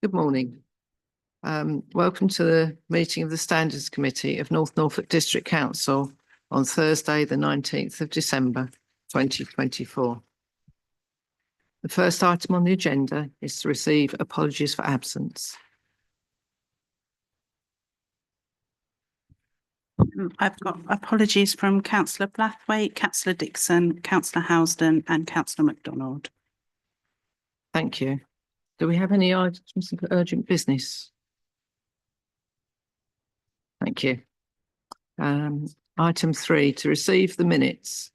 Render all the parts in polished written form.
Good morning. Welcome to the meeting of the Standards Committee of North Norfolk District Council on Thursday, the 19th of December, 2024. The first item on the agenda is to receive apologies for absence. I've got apologies from Councillor Blathwaite, Councillor Dixon, Councillor Housden and Councillor MacDonald. Thank you. Do we have any items of urgent business? Thank you. Item 3, to receive the minutes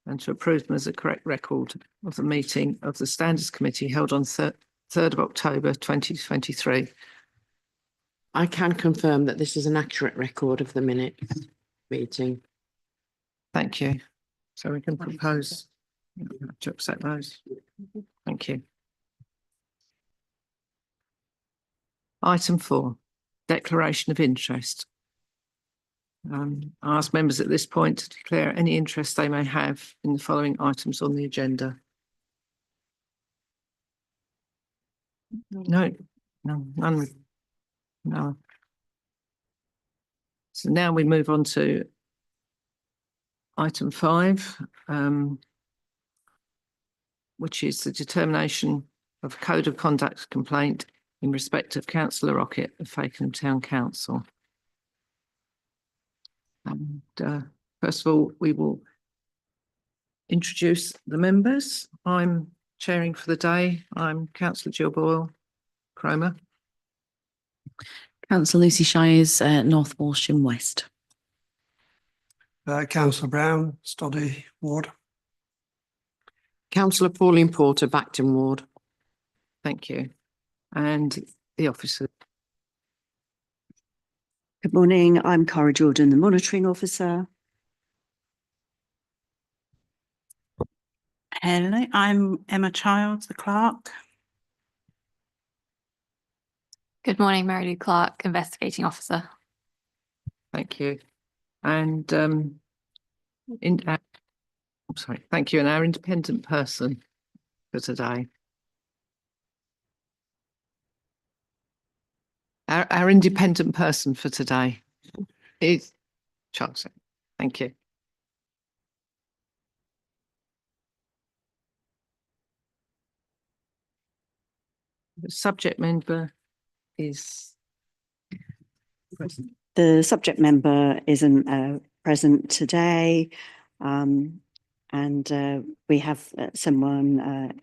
and to approve them as a correct record of the meeting of the Standards Committee held on 3rd of October 2023. I can confirm that this is an accurate record of the minutes meeting. Thank you. So we can propose to accept those. Thank you. Item 4, declaration of interest. I ask members at this point to declare any interest they may have in the following items on the agenda. No, none. No. So now we move on to item 5, which is the determination of a code of conduct complaint in respect of Councillor Rockett of Fakenham Town Council. And first of all, we will introduce the members. I'm chairing for the day. I'm Councillor Jill Boyle-Cromer. Councillor Lucy Shires, North Walsham West. Councillor Brown, Stoddy Ward. Councillor Pauline Porter, Bacton Ward. Thank you. And the officer. Good morning, I'm Cara Jordan, the Monitoring Officer. Hello, I'm Emma Childs, the Clerk. Good morning, Mary Lou Clark, Investigating Officer. Thank you. And thank you. And our independent person for today. Our independent person for today is Charles. Thank you. The subject member is present. The subject member isn't present today, and we have someone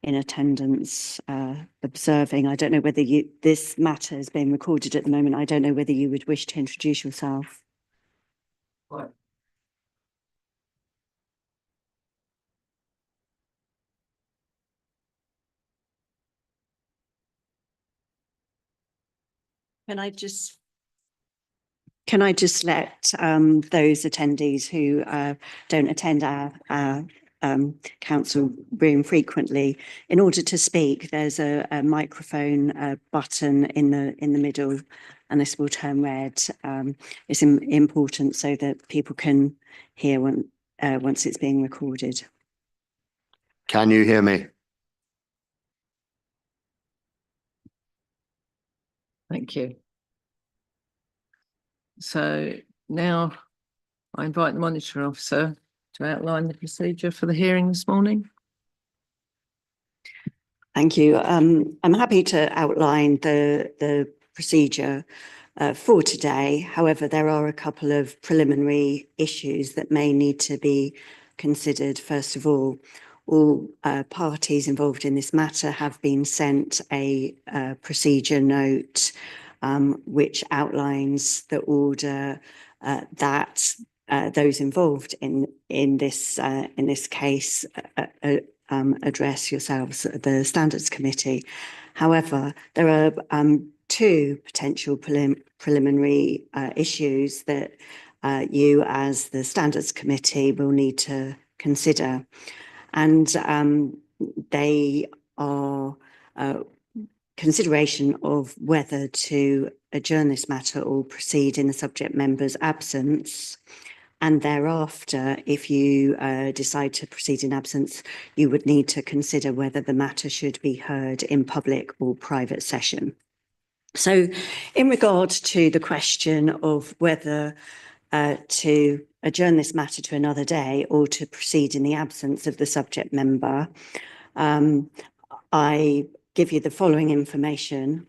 in attendance observing. I don't know whether this matter is being recorded at the moment. I don't know whether you would wish to introduce yourself. What? Can I just let those attendees who don't attend our council room frequently, in order to speak, there's a microphone button in the middle, and this will turn red. It's important so that people can hear once it's being recorded. Can you hear me? Thank you. So now I invite the monitoring officer to outline the procedure for the hearing this morning. Thank you. I'm happy to outline the procedure for today. However, there are a couple of preliminary issues that may need to be considered. First of all parties involved in this matter have been sent a procedure note which outlines the order that those involved in this case address yourselves at the Standards Committee. However, there are two potential preliminary issues that you as the Standards Committee will need to consider, and they are consideration of whether to adjourn this matter or proceed in the subject member's absence, And thereafter, if you decide to proceed in absence, you would need to consider whether the matter should be heard in public or private session. So in regard to the question of whether to adjourn this matter to another day or to proceed in the absence of the subject member, I give you the following information.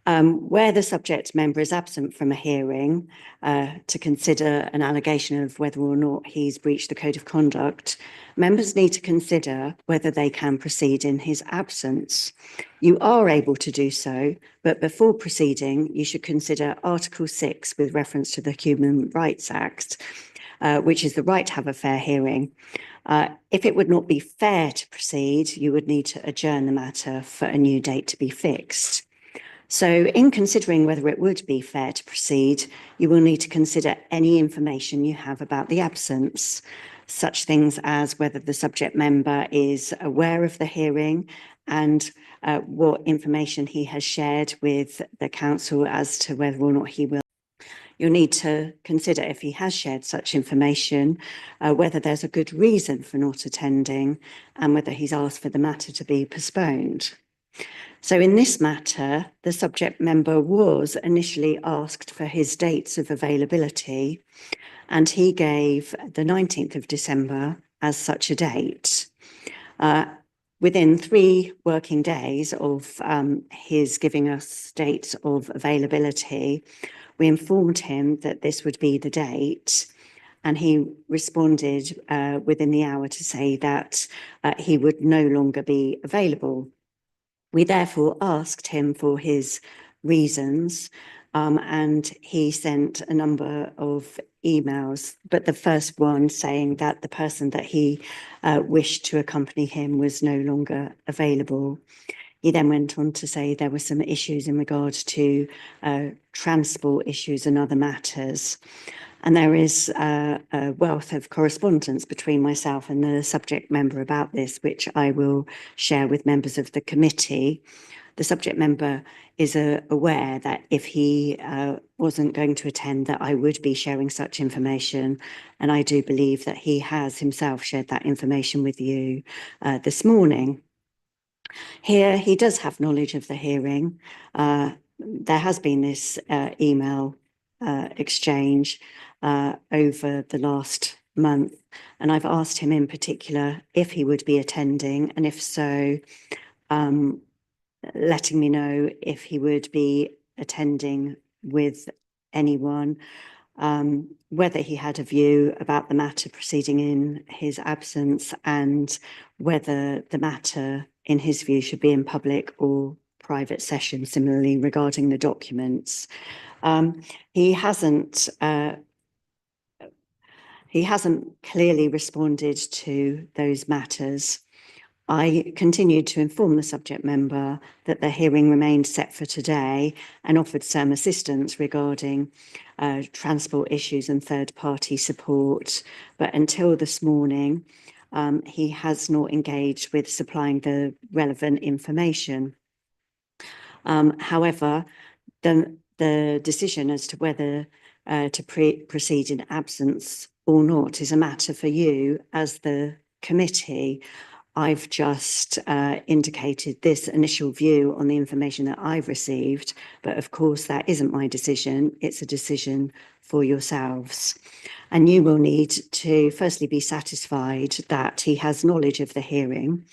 Where the subject member is absent from a hearing to consider an allegation of whether or not he's breached the code of conduct, members need to consider whether they can proceed in his absence. You are able to do so, but before proceeding, you should consider Article 6 with reference to the Human Rights Act, which is the right to have a fair hearing. If it would not be fair to proceed, you would need to adjourn the matter for a new date to be fixed. So in considering whether it would be fair to proceed, you will need to consider any information you have about the absence, such things as whether the subject member is aware of the hearing and what information he has shared with the council as to whether or not he will. You'll need to consider, if he has shared such information, whether there's a good reason for not attending and whether he's asked for the matter to be postponed. So in this matter, the subject member was initially asked for his dates of availability, and he gave the 19th of December as such a date. Within 3 working days of his giving us dates of availability, we informed him that this would be the date, and he responded within the hour to say that he would no longer be available. We therefore asked him for his reasons, and he sent a number of emails, but the first one saying that the person that he wished to accompany him was no longer available. He then went on to say there were some issues in regards to transport issues and other matters. And there is a wealth of correspondence between myself and the subject member about this, which I will share with members of the committee. The subject member is aware that if he wasn't going to attend, that I would be sharing such information. And I do believe that he has himself shared that information with you this morning. Here, he does have knowledge of the hearing. There has been this email exchange over the last month, and I've asked him in particular if he would be attending, and if so, letting me know if he would be attending with anyone, whether he had a view about the matter proceeding in his absence, and whether the matter, in his view, should be in public or private session, similarly regarding the documents. He hasn't clearly responded to those matters. I continued to inform the subject member that the hearing remained set for today and offered some assistance regarding transport issues and third-party support. But until this morning, he has not engaged with supplying the relevant information. However, the decision as to whether to proceed in absence or not is a matter for you as the committee. I've just indicated this initial view on the information that I've received, but of course that isn't my decision. It's a decision for yourselves. And you will need to firstly be satisfied that he has knowledge of the hearing.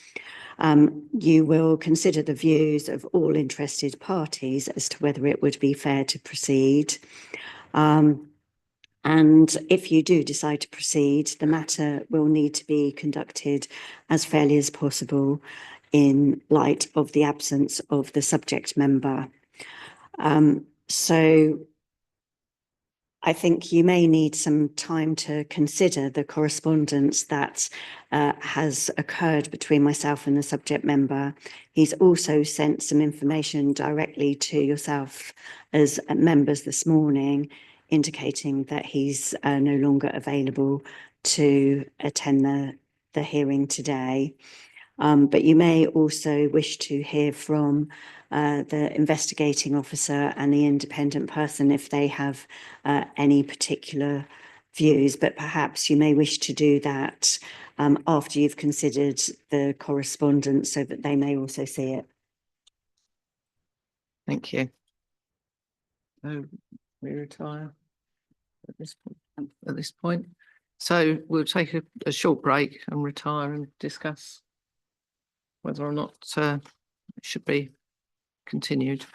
You will consider the views of all interested parties as to whether it would be fair to proceed. And if you do decide to proceed, the matter will need to be conducted as fairly as possible in light of the absence of the subject member. So I think you may need some time to consider the correspondence that has occurred between myself and the subject member. He's also sent some information directly to yourself as members this morning, indicating that he's no longer available to attend the hearing today. But you may also wish to hear from the investigating officer and the independent person if they have any particular views, but perhaps you may wish to do that after you've considered the correspondence so that they may also see it. Thank you. So we retire at this point. So we'll take a short break and retire and discuss whether or not it should be continued.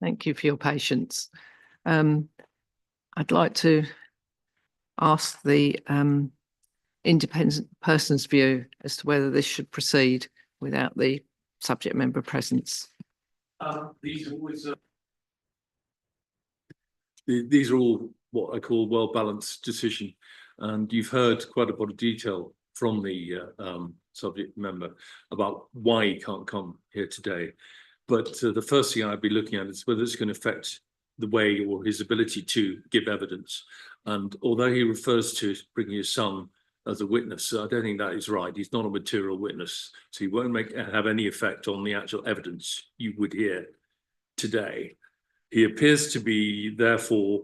Thank you for your patience. I'd like to ask the independent person's view as to whether this should proceed without the subject member presence. These are always these are all what I call well-balanced decision, and you've heard quite a lot of detail from the subject member about why he can't come here today. But the first thing I'd be looking at is whether it's going to affect the way or his ability to give evidence. And although he refers to bringing his son as a witness, I don't think that is right. He's not a material witness, so he won't have any effect on the actual evidence you would hear today. He appears to be therefore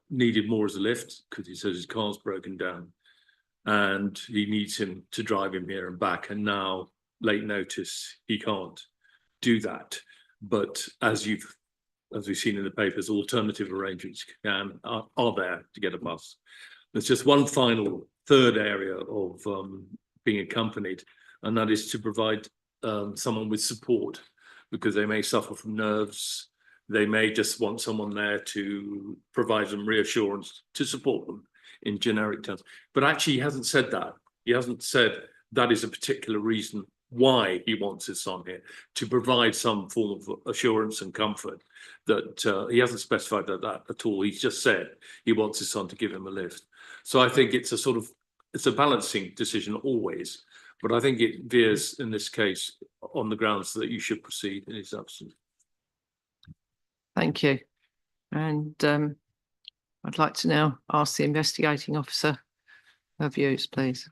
needed more as a lift because he says his car's broken down and he needs him to drive him here and back, and now late notice he can't do that. But as we've seen in the papers, alternative arrangements are there to get a bus. There's just one final third area of being accompanied, and that is to provide someone with support, because they may suffer from nerves. They may just want someone there to provide them reassurance, to support them in generic terms. But actually, he hasn't said that. He hasn't said that is a particular reason why he wants his son here, to provide some form of assurance and comfort. That he hasn't specified that at all. He's just said he wants his son to give him a lift. So I think it's a balancing decision always, but I think it veers in this case on the grounds that you should proceed in his absence. Thank you. And I'd like to now ask the investigating officer her views, please.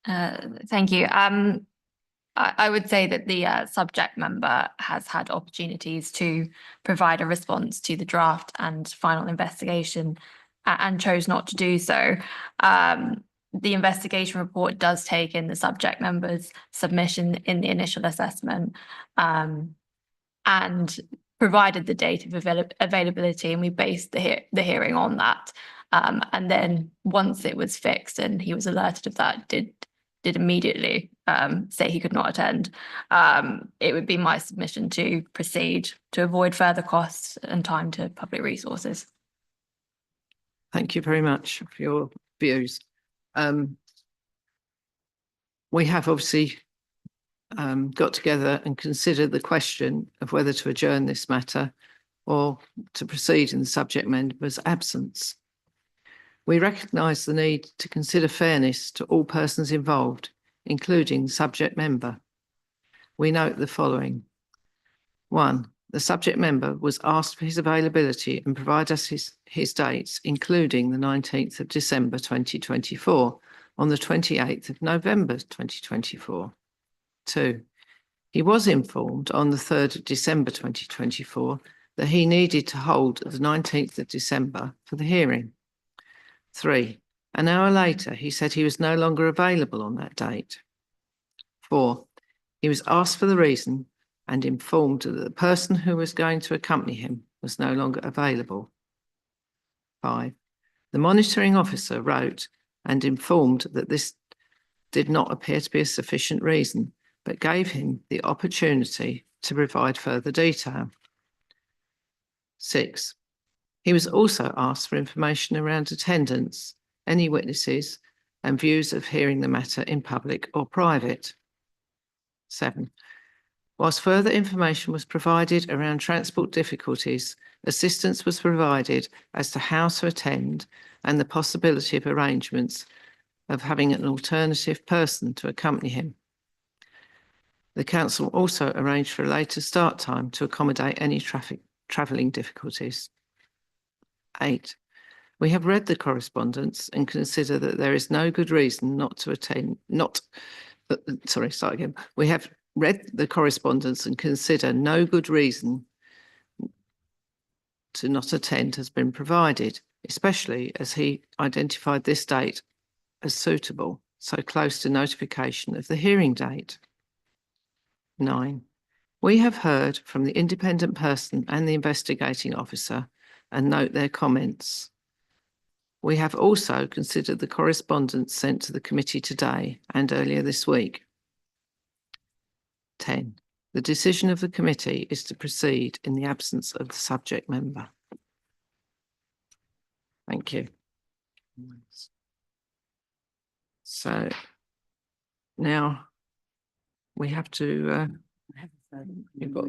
Thank you. I would say that the subject member has had opportunities to provide a response to the draft and final investigation and chose not to do so. The investigation report does take in the subject member's submission in the initial assessment and provided the date of availability, and we based the hearing on that. And then once it was fixed and he was alerted of that, did immediately say he could not attend. It would be my submission to proceed to avoid further costs and time to public resources. Thank you very much for your views. We have obviously got together and considered the question of whether to adjourn this matter or to proceed in the subject member's absence. We recognise the need to consider fairness to all persons involved, including the subject member. We note the following. 1. The subject member was asked for his availability and provide us his dates, including the 19th of December 2024 on the 28th of November 2024. 2. He was informed on the 3rd of December 2024 that he needed to hold the 19th of December for the hearing. 3. An hour later, he said he was no longer available on that date. 4. He was asked for the reason and informed that the person who was going to accompany him was no longer available. 5. The monitoring officer wrote and informed that this did not appear to be a sufficient reason, but gave him the opportunity to provide further detail. 6. He was also asked for information around attendance, any witnesses, and views of hearing the matter in public or private. 7. Whilst further information was provided around transport difficulties, assistance was provided as to how to attend and the possibility of arrangements of having an alternative person to accompany him. The council also arranged for a later start time to accommodate any travelling difficulties. 8. We have read the correspondence and consider that there is no good reason not to attend, We have read the correspondence and consider no good reason to not attend has been provided, especially as he identified this date as suitable, so close to notification of the hearing date. 9. We have heard from the independent person and the investigating officer and note their comments. We have also considered the correspondence sent to the committee today and earlier this week. 10. The decision of the committee is to proceed in the absence of the subject member. Thank you. So now we have to, you've got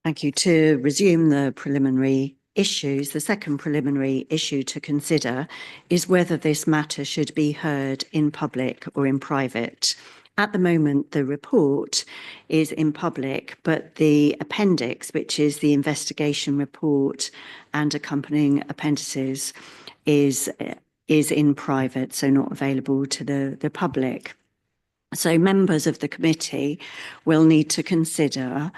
Thank you. To resume the preliminary issues, the second preliminary issue to consider is whether this matter should be heard in public or in private. At the moment, the report is in public, but the appendix, which is the investigation report and accompanying appendices, is in private, so not available to the public. So members of the committee will need to consider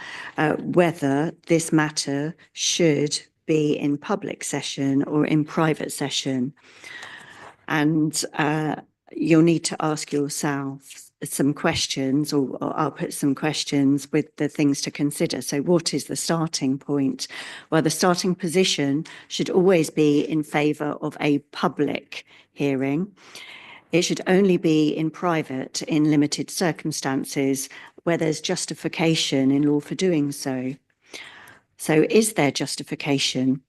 whether this matter should be in public session or in private session. And you'll need to ask yourself some questions, or I'll put some questions with the things to consider. So what is the starting point? Well, the starting position should always be in favour of a public hearing. It should only be in private in limited circumstances where there's justification in law for doing so. So is there justification?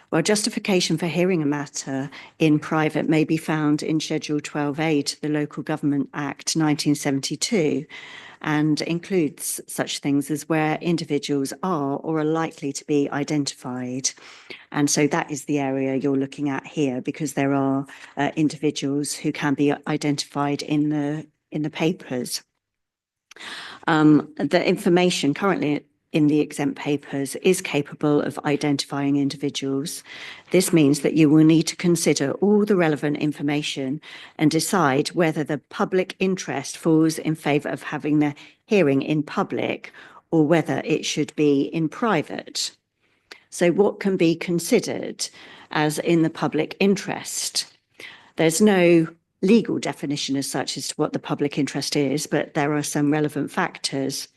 Well, justification for hearing a matter in private may be found in Schedule 12A to the Local Government Act 1972 and includes such things as where individuals are or are likely to be identified. And so that is the area you're looking at here, because there are individuals who can be identified in the papers. The information currently in the exempt papers is capable of identifying individuals. This means that you will need to consider all the relevant information and decide whether the public interest falls in favour of having the hearing in public or whether it should be in private. So what can be considered as in the public interest? There's no legal definition as such as to what the public interest is, but there are some relevant factors.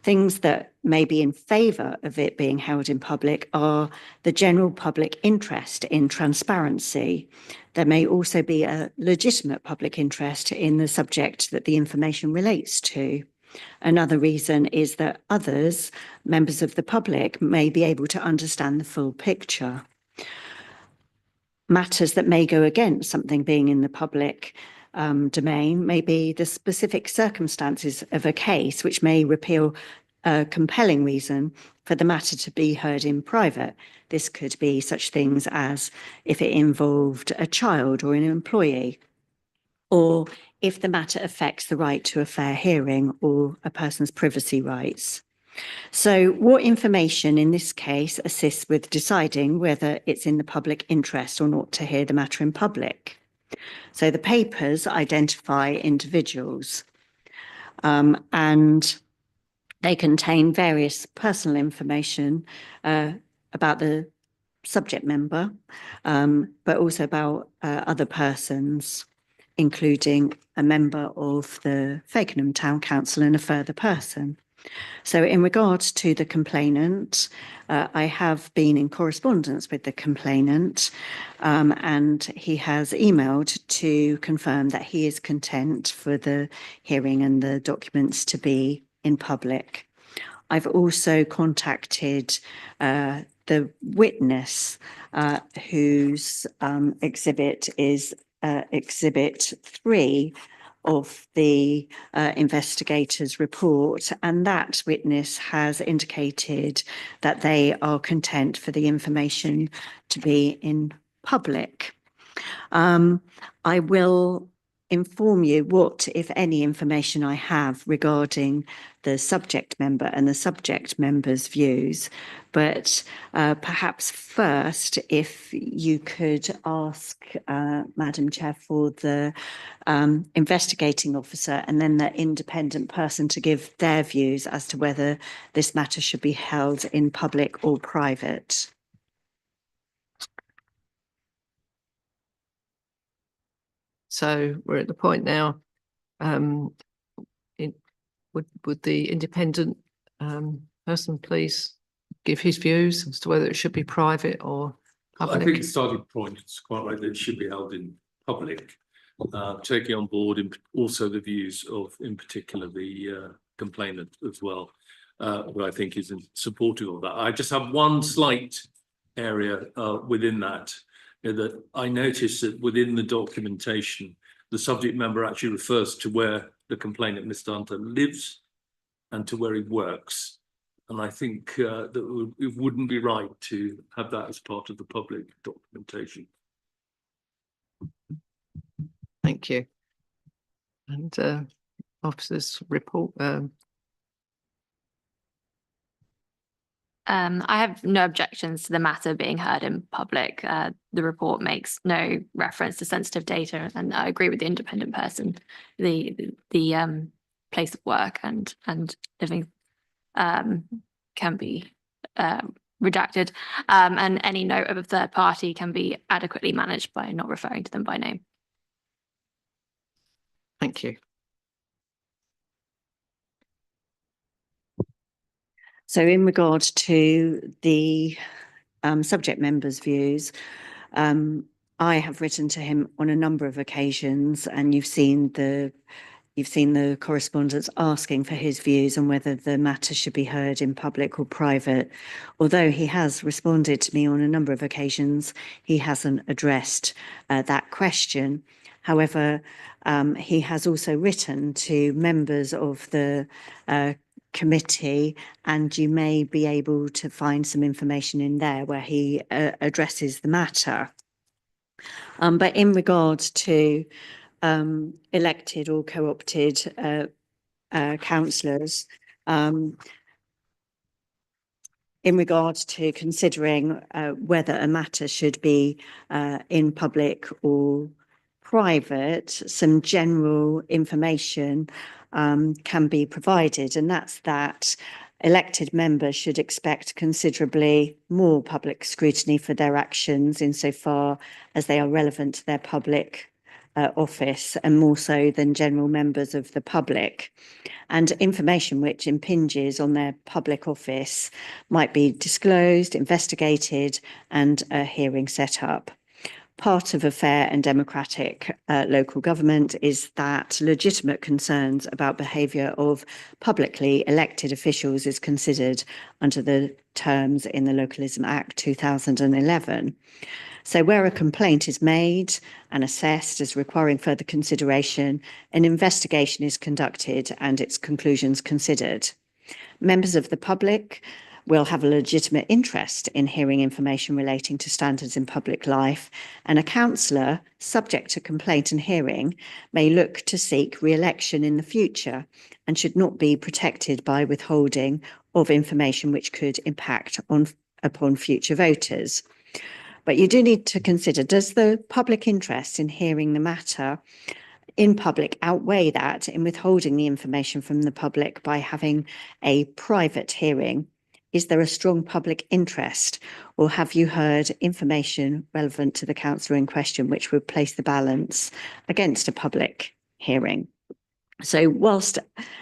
Things that may be in favour of it being held in public are the general public interest in transparency. There may also be a legitimate public interest in the subject that the information relates to. Another reason is that others, members of the public, may be able to understand the full picture. Matters that may go against something being in the public domain may be the specific circumstances of a case, which may reveal a compelling reason for the matter to be heard in private. This could be such things as if it involved a child or an employee, or if the matter affects the right to a fair hearing or a person's privacy rights. So what information in this case assists with deciding whether it's in the public interest or not to hear the matter in public? So the papers identify individuals and they contain various personal information about the subject member, but also about other persons, including a member of the Fakenham Town Council and a further person. So in regards to the complainant, I have been in correspondence with the complainant and he has emailed to confirm that he is content for the hearing and the documents to be in public. I've also contacted the witness whose exhibit is Exhibit 3 of the investigator's report, and that witness has indicated that they are content for the information to be in public. I will inform you what, if any, information I have regarding the subject member and the subject member's views. But perhaps first, if you could ask, Madam Chair, for the investigating officer and then the independent person to give their views as to whether this matter should be held in public or private. So we're at the point now, would the independent person please give his views as to whether it should be private or I public? think the starting point is quite right that it should be held in public. taking on board also the views of, in particular, the complainant as well, who I think is supportive of that. I just have one slight area within that, that I noticed that within the documentation, the subject member actually refers to where the complainant, Mr. Hunter, lives and to where he works. And I think that it wouldn't be right to have that as part of the public documentation. Thank you. And officers report. I have no objections to the matter being heard in public. The report makes no reference to sensitive data, and I agree with the independent person. The place of work and living can be redacted, and any note of a third party can be adequately managed by not referring to them by name. Thank you. So in regard to the subject member's views, I have written to him on a number of occasions, and you've seen the correspondence asking for his views on whether the matter should be heard in public or private. Although he has responded to me on a number of occasions, he hasn't addressed that question. However, he has also written to members of the committee, and you may be able to find some information in there where he addresses the matter. But in regards to elected or co-opted councillors, in regards to considering whether a matter should be in public or private, some general information can be provided, and that's that elected members should expect considerably more public scrutiny for their actions insofar as they are relevant to their public office, and more so than general members of the public. And information which impinges on their public office might be disclosed, investigated, and a hearing set up. Part of a fair and democratic local government is that legitimate concerns about behaviour of publicly elected officials is considered under the terms in the Localism Act 2011. So where a complaint is made and assessed as requiring further consideration, an investigation is conducted and its conclusions considered. Members of the public will have a legitimate interest in hearing information relating to standards in public life, and a councillor, subject to complaint and hearing, may look to seek re-election in the future and should not be protected by withholding of information which could impact upon future voters. But you do need to consider, does the public interest in hearing the matter in public outweigh that in withholding the information from the public by having a private hearing? Is there a strong public interest, or have you heard information relevant to the councillor in question which would place the balance against a public hearing? So whilst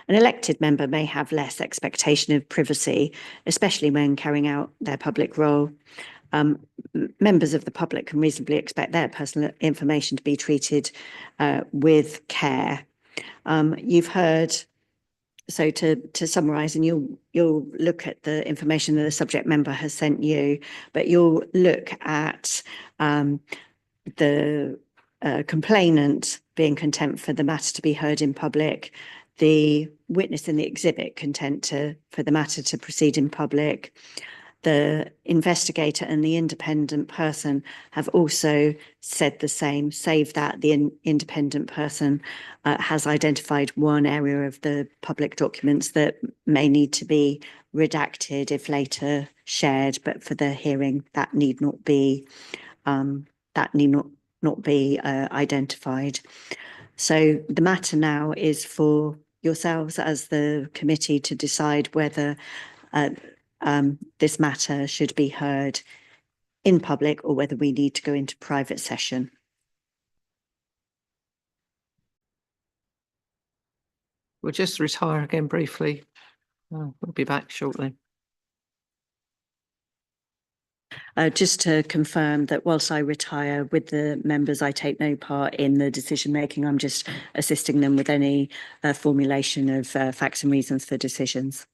an elected member may have less expectation of privacy, especially when carrying out their public role, members of the public can reasonably expect their personal information to be treated with care. You've heard. So to summarise, and you'll look at the information that the subject member has sent you, but you'll look at the complainant being content for the matter to be heard in public, the witness in the exhibit content for the matter to proceed in public. The investigator and the independent person have also said the same, save that the independent person has identified one area of the public documents that may need to be redacted if later shared, but for the hearing that need not be identified. So the matter now is for yourselves as the committee to decide whether this matter should be heard in public or whether we need to go into private session. We'll just retire again briefly. We'll be back shortly. Just to confirm that whilst I retire with the members, I take no part in the decision making. I'm just assisting them with any formulation of facts and reasons for decisions.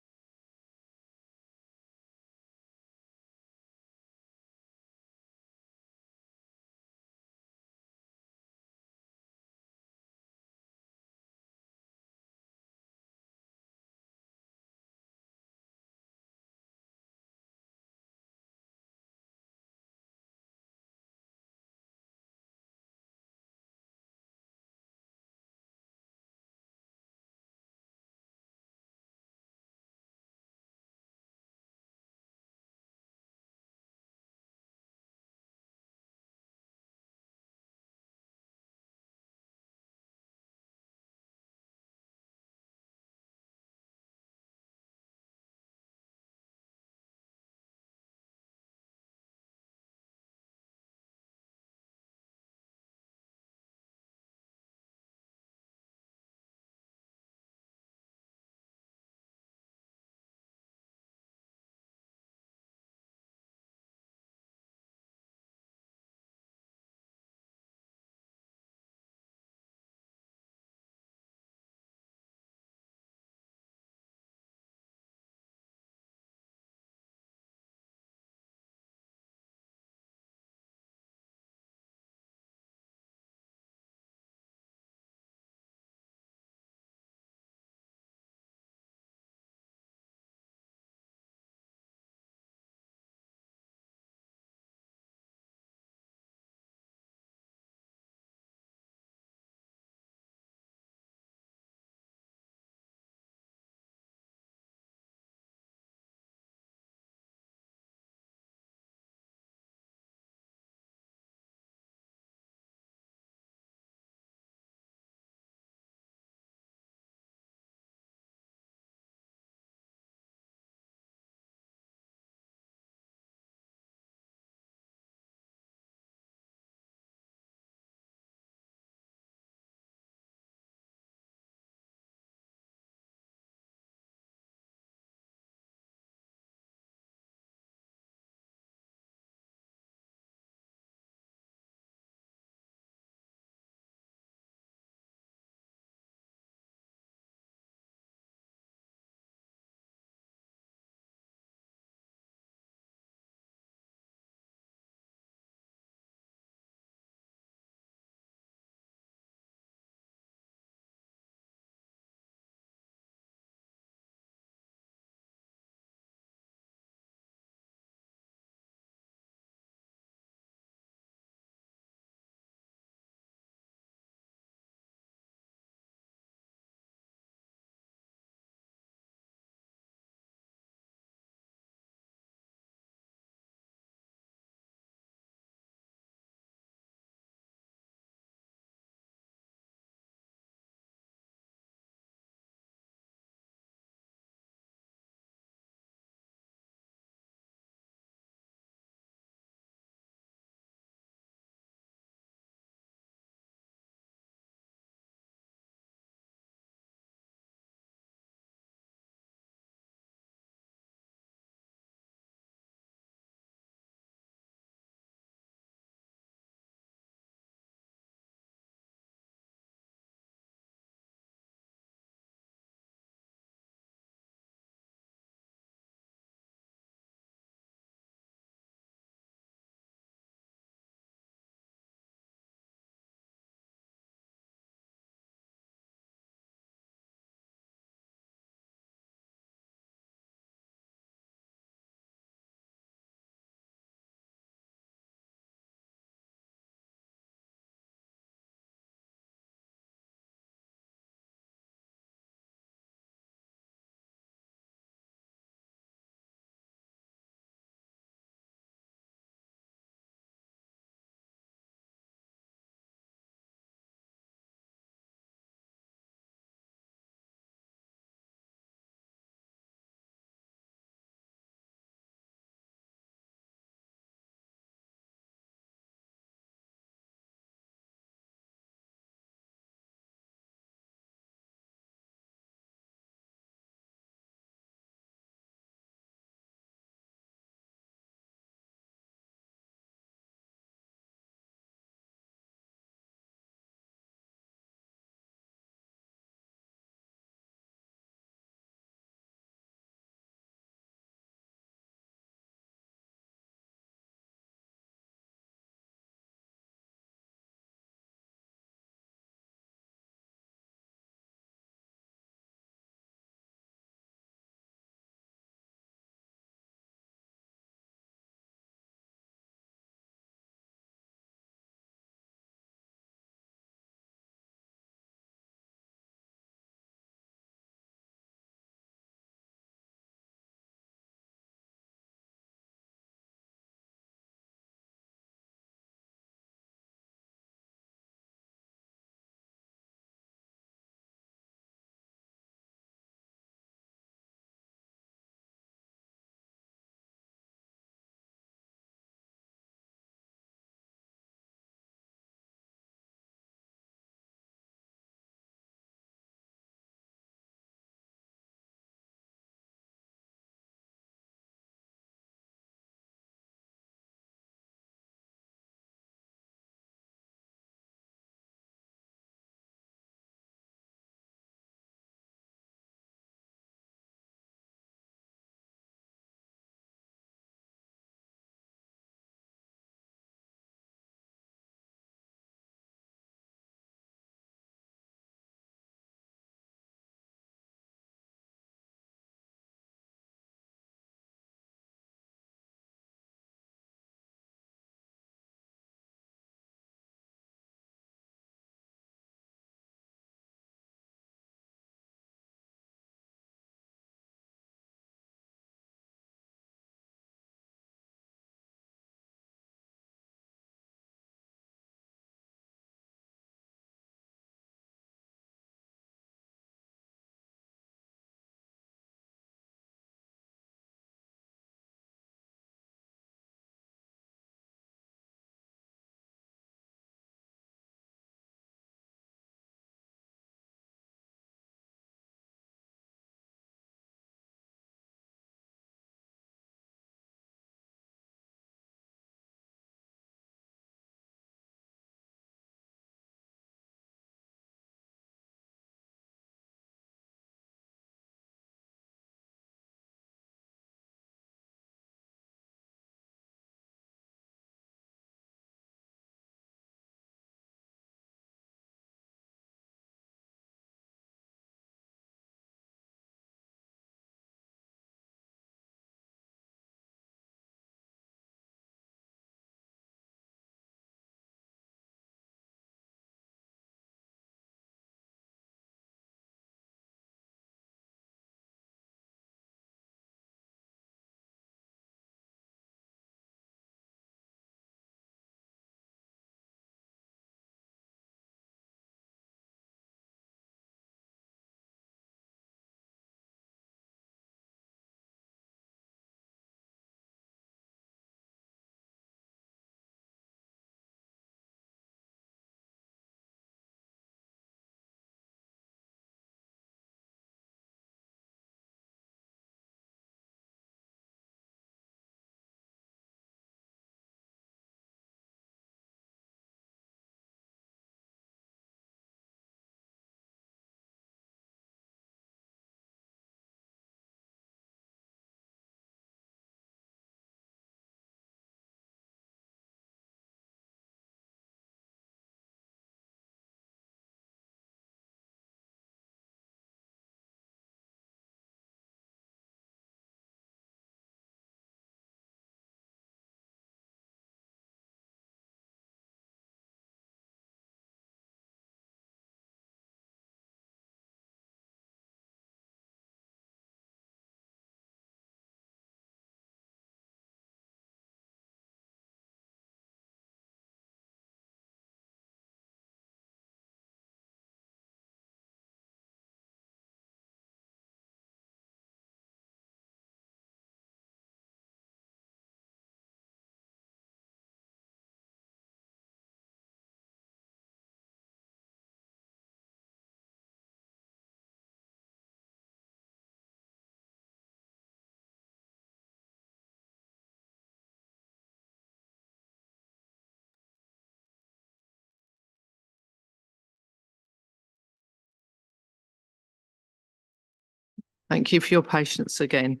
Thank you for your patience again.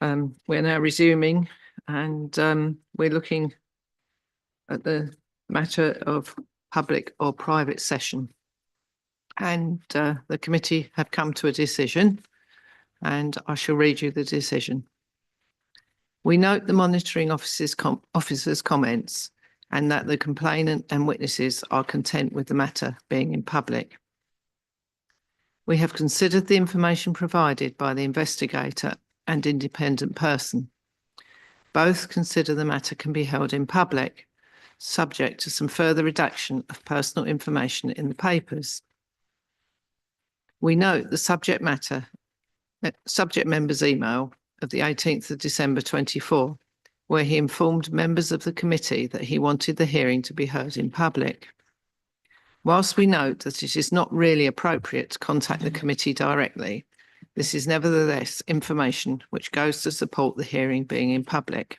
We're now resuming and we're looking at the matter of public or private session. And the committee have come to a decision and I shall read you the decision. We note the monitoring officer's comments and that the complainant and witnesses are content with the matter being in public. We have considered the information provided by the investigator and independent person. Both consider the matter can be held in public, subject to some further redaction of personal information in the papers. We note the subject member's email of the 18th of December 24, where he informed members of the committee that he wanted the hearing to be heard in public. Whilst we note that it is not really appropriate to contact the committee directly, this is nevertheless information which goes to support the hearing being in public.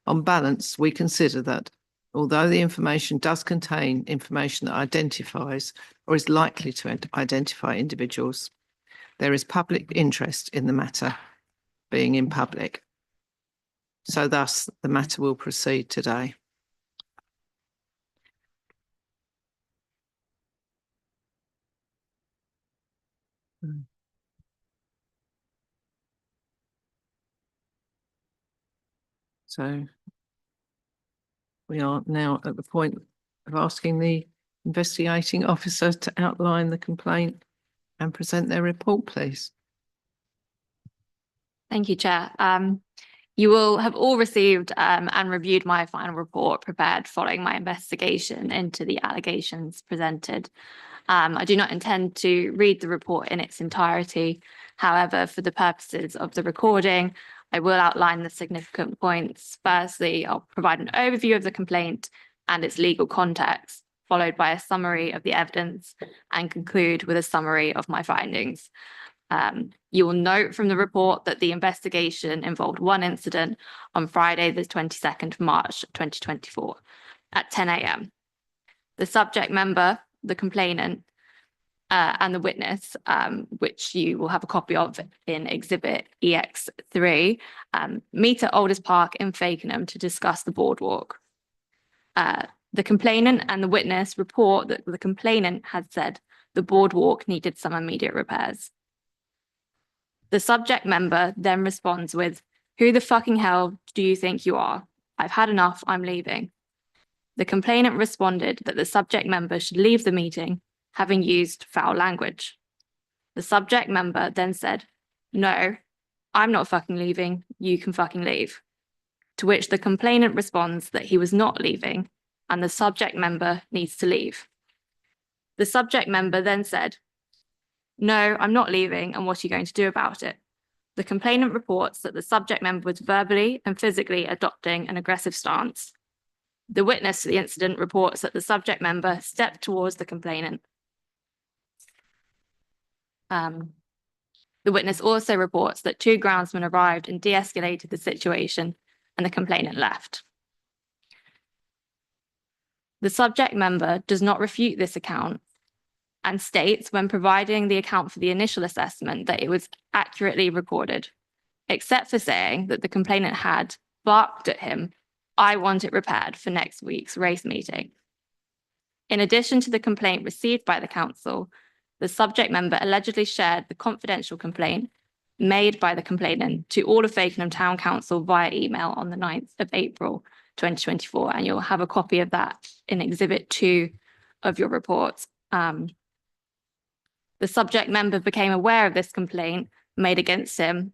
On balance, we consider that although the information does contain information that identifies or is likely to identify individuals, there is public interest in the matter being in public. So thus, the matter will proceed today. So we are now at the point of asking the investigating officer to outline the complaint and present their report, please. Thank you, Chair. You will have all received and reviewed my final report prepared following my investigation into the allegations presented. I do not intend to read the report in its entirety. However, for the purposes of the recording, I will outline the significant points. Firstly, I'll provide an overview of the complaint and its legal context, followed by a summary of the evidence, and conclude with a summary of my findings. You will note from the report that the investigation involved one incident on Friday, the 22nd of March, 2024 at 10 a.m. The subject member, the complainant, and the witness, which you will have a copy of in Exhibit EX3, meet at Alders Park in Fakenham to discuss the boardwalk. The complainant and the witness report that the complainant had said the boardwalk needed some immediate repairs. The subject member then responds with, "Who the fucking hell do you think you are? I've had enough, I'm leaving." The complainant responded that the subject member should leave the meeting, having used foul language. The subject member then said, "No, I'm not fucking leaving, you can fucking leave." To which the complainant responds that he was not leaving and the subject member needs to leave. The subject member then said, "No, I'm not leaving, and what are you going to do about it?" The complainant reports that the subject member was verbally and physically adopting an aggressive stance. The witness to the incident reports that the subject member stepped towards the complainant. The witness also reports that two groundsmen arrived and de-escalated the situation, and the complainant left. The subject member does not refute this account and states when providing the account for the initial assessment that it was accurately recorded, except for saying that the complainant had barked at him, "I want it repaired for next week's race meeting." In addition to the complaint received by the council, the subject member allegedly shared the confidential complaint made by the complainant to all of Fakenham Town Council via email on the 9th of April 2024, and you'll have a copy of that in Exhibit 2 of your report. The subject member became aware of this complaint made against him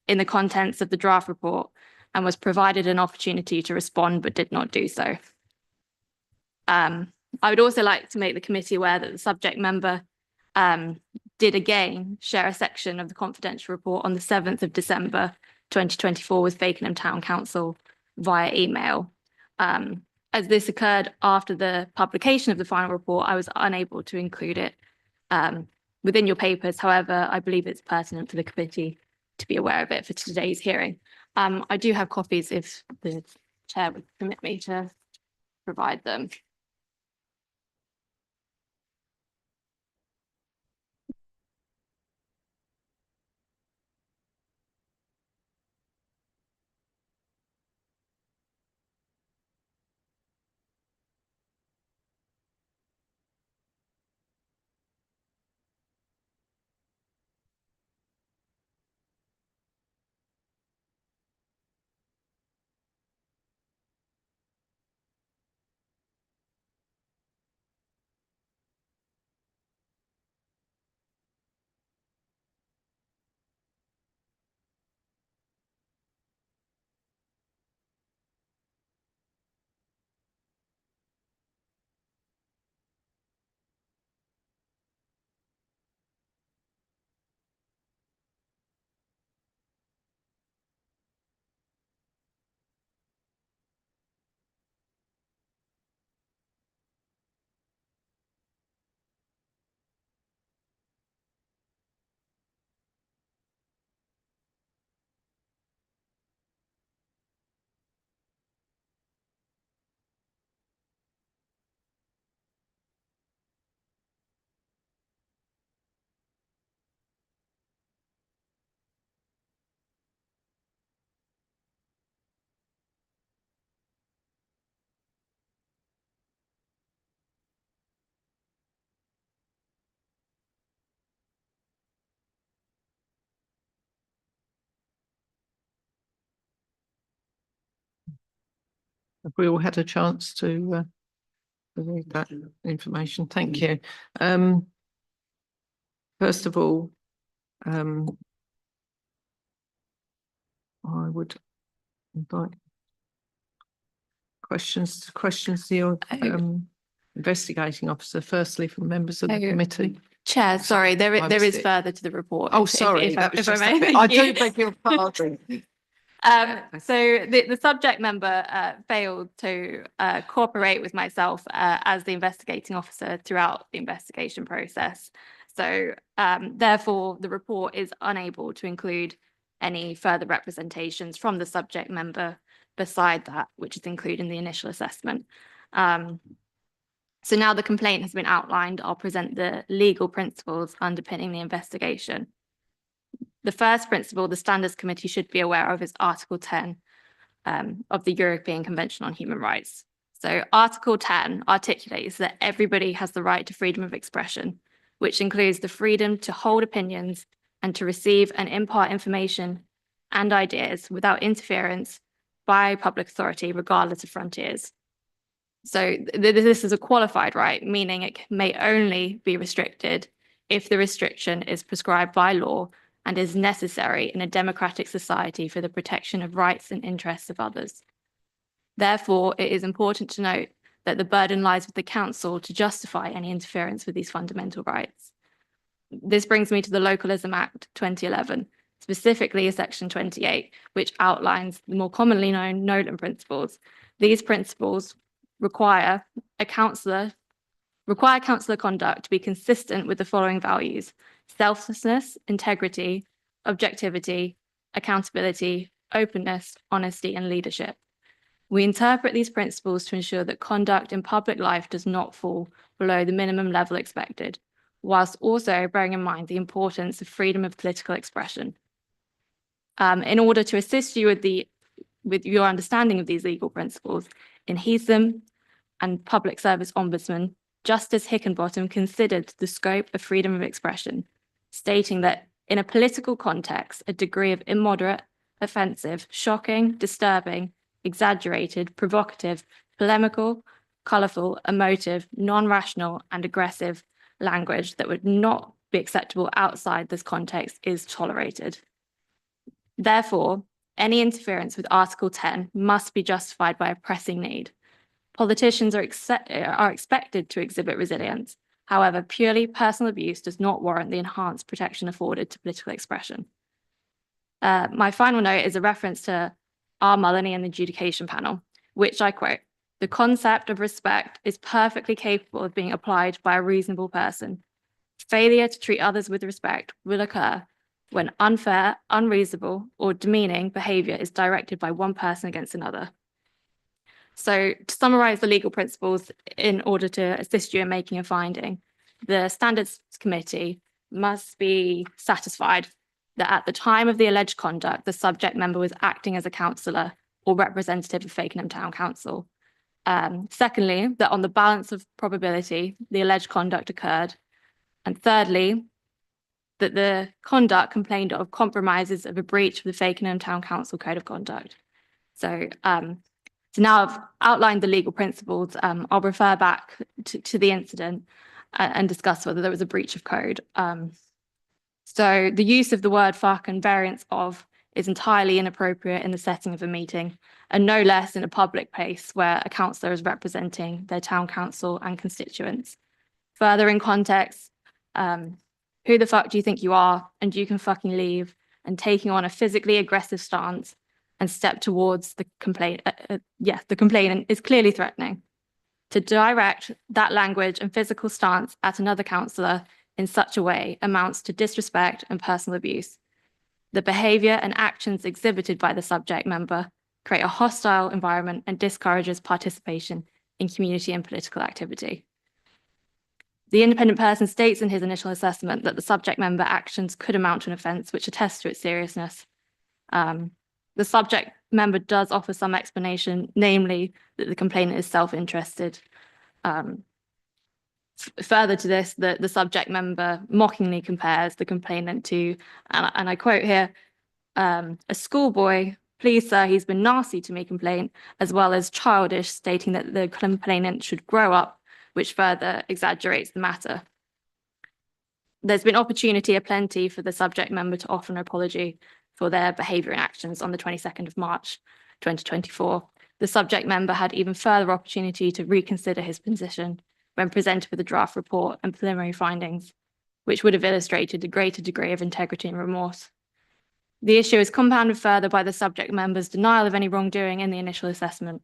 in the contents of the draft report and was provided an opportunity to respond but did not do so. I would also like to make the committee aware that the subject member did again share a section of the confidential report on the 7th of December 2024 with Fakenham Town Council via email. As this occurred after the publication of the final report, I was unable to include it within your papers. However, I believe it's pertinent for the committee to be aware of it for today's hearing. I do have copies if the chair would permit me to provide them. Have we all had a chance to read that information? Thank you. First of all, I would invite questions to your investigating officer, firstly from members of the Oh, committee. Chair, sorry, there I is was- further to the report. Oh, if- sorry, if I- that was if I just may, a bit- thank I do you. beg your pardon. So the subject member failed to cooperate with myself as the investigating officer throughout the investigation process. So therefore, the report is unable to include any further representations from the subject member beside that, which is included in the initial assessment. So now the complaint has been outlined, I'll present the legal principles underpinning the investigation. The first principle the Standards Committee should be aware of is Article 10 of the European Convention on Human Rights. So Article 10 articulates that everybody has the right to freedom of expression, which includes the freedom to hold opinions and to receive and impart information and ideas without interference by public authority, regardless of frontiers. So this is a qualified right, meaning it may only be restricted if the restriction is prescribed by law and is necessary in a democratic society for the protection of rights and interests of others. Therefore, it is important to note that the burden lies with the Council to justify any interference with these fundamental rights. This brings me to the Localism Act 2011, specifically Section 28, which outlines the more commonly known Nolan principles. These principles require councillor conduct to be consistent with the following values: selflessness, integrity, objectivity, accountability, openness, honesty, and leadership. We interpret these principles to ensure that conduct in public life does not fall below the minimum level expected, whilst also bearing in mind the importance of freedom of political expression. In order to assist you with your understanding of these legal principles, in Heatham and Public Service Ombudsman, Justice Hickenbottom considered the scope of freedom of expression, stating that in a political context, a degree of immoderate, offensive, shocking, disturbing, exaggerated, provocative, polemical, colourful, emotive, non-rational, and aggressive language that would not be acceptable outside this context is tolerated. Therefore, any interference with Article 10 must be justified by a pressing need. Politicians are expected to exhibit resilience. However, purely personal abuse does not warrant the enhanced protection afforded to political expression. My final note is a reference to R. Mullany and the adjudication panel, which I quote, "The concept of respect is perfectly capable of being applied by a reasonable person. Failure to treat others with respect will occur when unfair, unreasonable, or demeaning behaviour is directed by one person against another." So to summarise the legal principles in order to assist you in making a finding, the Standards Committee must be satisfied that at the time of the alleged conduct, the subject member was acting as a councillor or representative of Fakenham Town Council. Secondly, that on the balance of probability, the alleged conduct occurred. And thirdly, that the conduct complained of compromises of a breach of the Fakenham Town Council Code of Conduct. So now I've outlined the legal principles, I'll refer back to the incident and discuss whether there was a breach of code. So the use of the word fuck and variants of is entirely inappropriate in the setting of a meeting, and no less in a public place where a councillor is representing their town council and constituents. Further in context, who the fuck do you think you are, and you can fucking leave, and taking on a physically aggressive stance and step towards the complaint. The complainant is clearly threatening. To direct that language and physical stance at another councillor in such a way amounts to disrespect and personal abuse. The behaviour and actions exhibited by the subject member create a hostile environment and discourages participation in community and political activity. The independent person states in his initial assessment that the subject member actions could amount to an offence, which attests to its seriousness. The subject member does offer some explanation, namely that the complainant is self-interested. Further to this, the subject member mockingly compares the complainant to, and I quote here, a schoolboy please, sir, he's been nasty to me complaint, as well as childish, stating that the complainant should grow up, which further exaggerates the matter. There's been opportunity aplenty for the subject member to offer an apology for their behaviour and actions on the 22nd of March 2024. The subject member had even further opportunity to reconsider his position when presented with a draft report and preliminary findings, which would have illustrated a greater degree of integrity and remorse. The issue is compounded further by the subject member's denial of any wrongdoing in the initial assessment.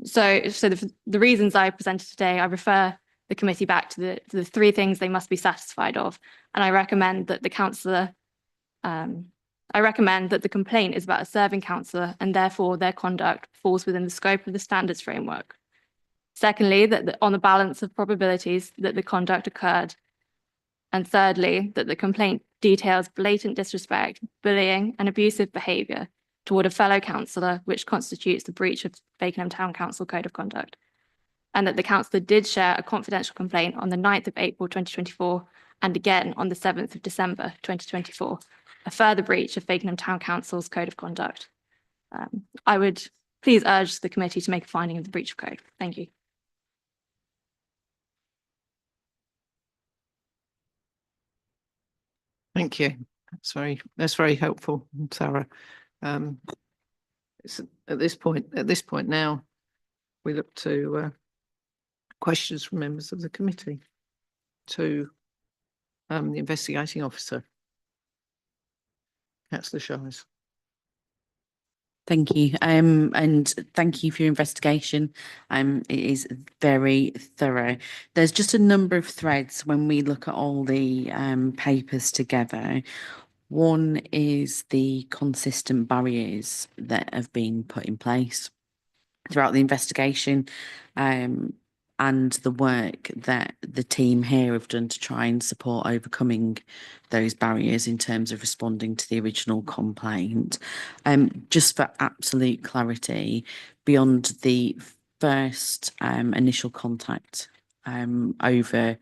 So the reasons I presented today, I refer the committee back to the three things they must be satisfied of, and I recommend that the councillor, I recommend that the complaint is about a serving councillor and therefore their conduct falls within the scope of the standards framework. Secondly, that on the balance of probabilities that the conduct occurred. And thirdly, that the complaint details blatant disrespect, bullying and abusive behaviour toward a fellow councillor, which constitutes the breach of Fakenham Town Council Code of Conduct. And that the councillor did share a confidential complaint on the 9th of April 2024 and again on the 7th of December 2024, a further breach of Fakenham Town Council's Code of Conduct. I would please urge the committee to make a finding of the breach of code. Thank you. Thank you. That's very helpful, Sarah. It's at this point now, we look to questions from members of the committee to the investigating officer. Councillor Shiers. Thank you. And thank you for your investigation. It is very thorough. There's just a number of threads when we look at all the papers together. One is the consistent barriers that have been put in place throughout the investigation, and the work that the team here have done to try and support overcoming those barriers in terms of responding to the original complaint. Just for absolute clarity, beyond the first initial contact over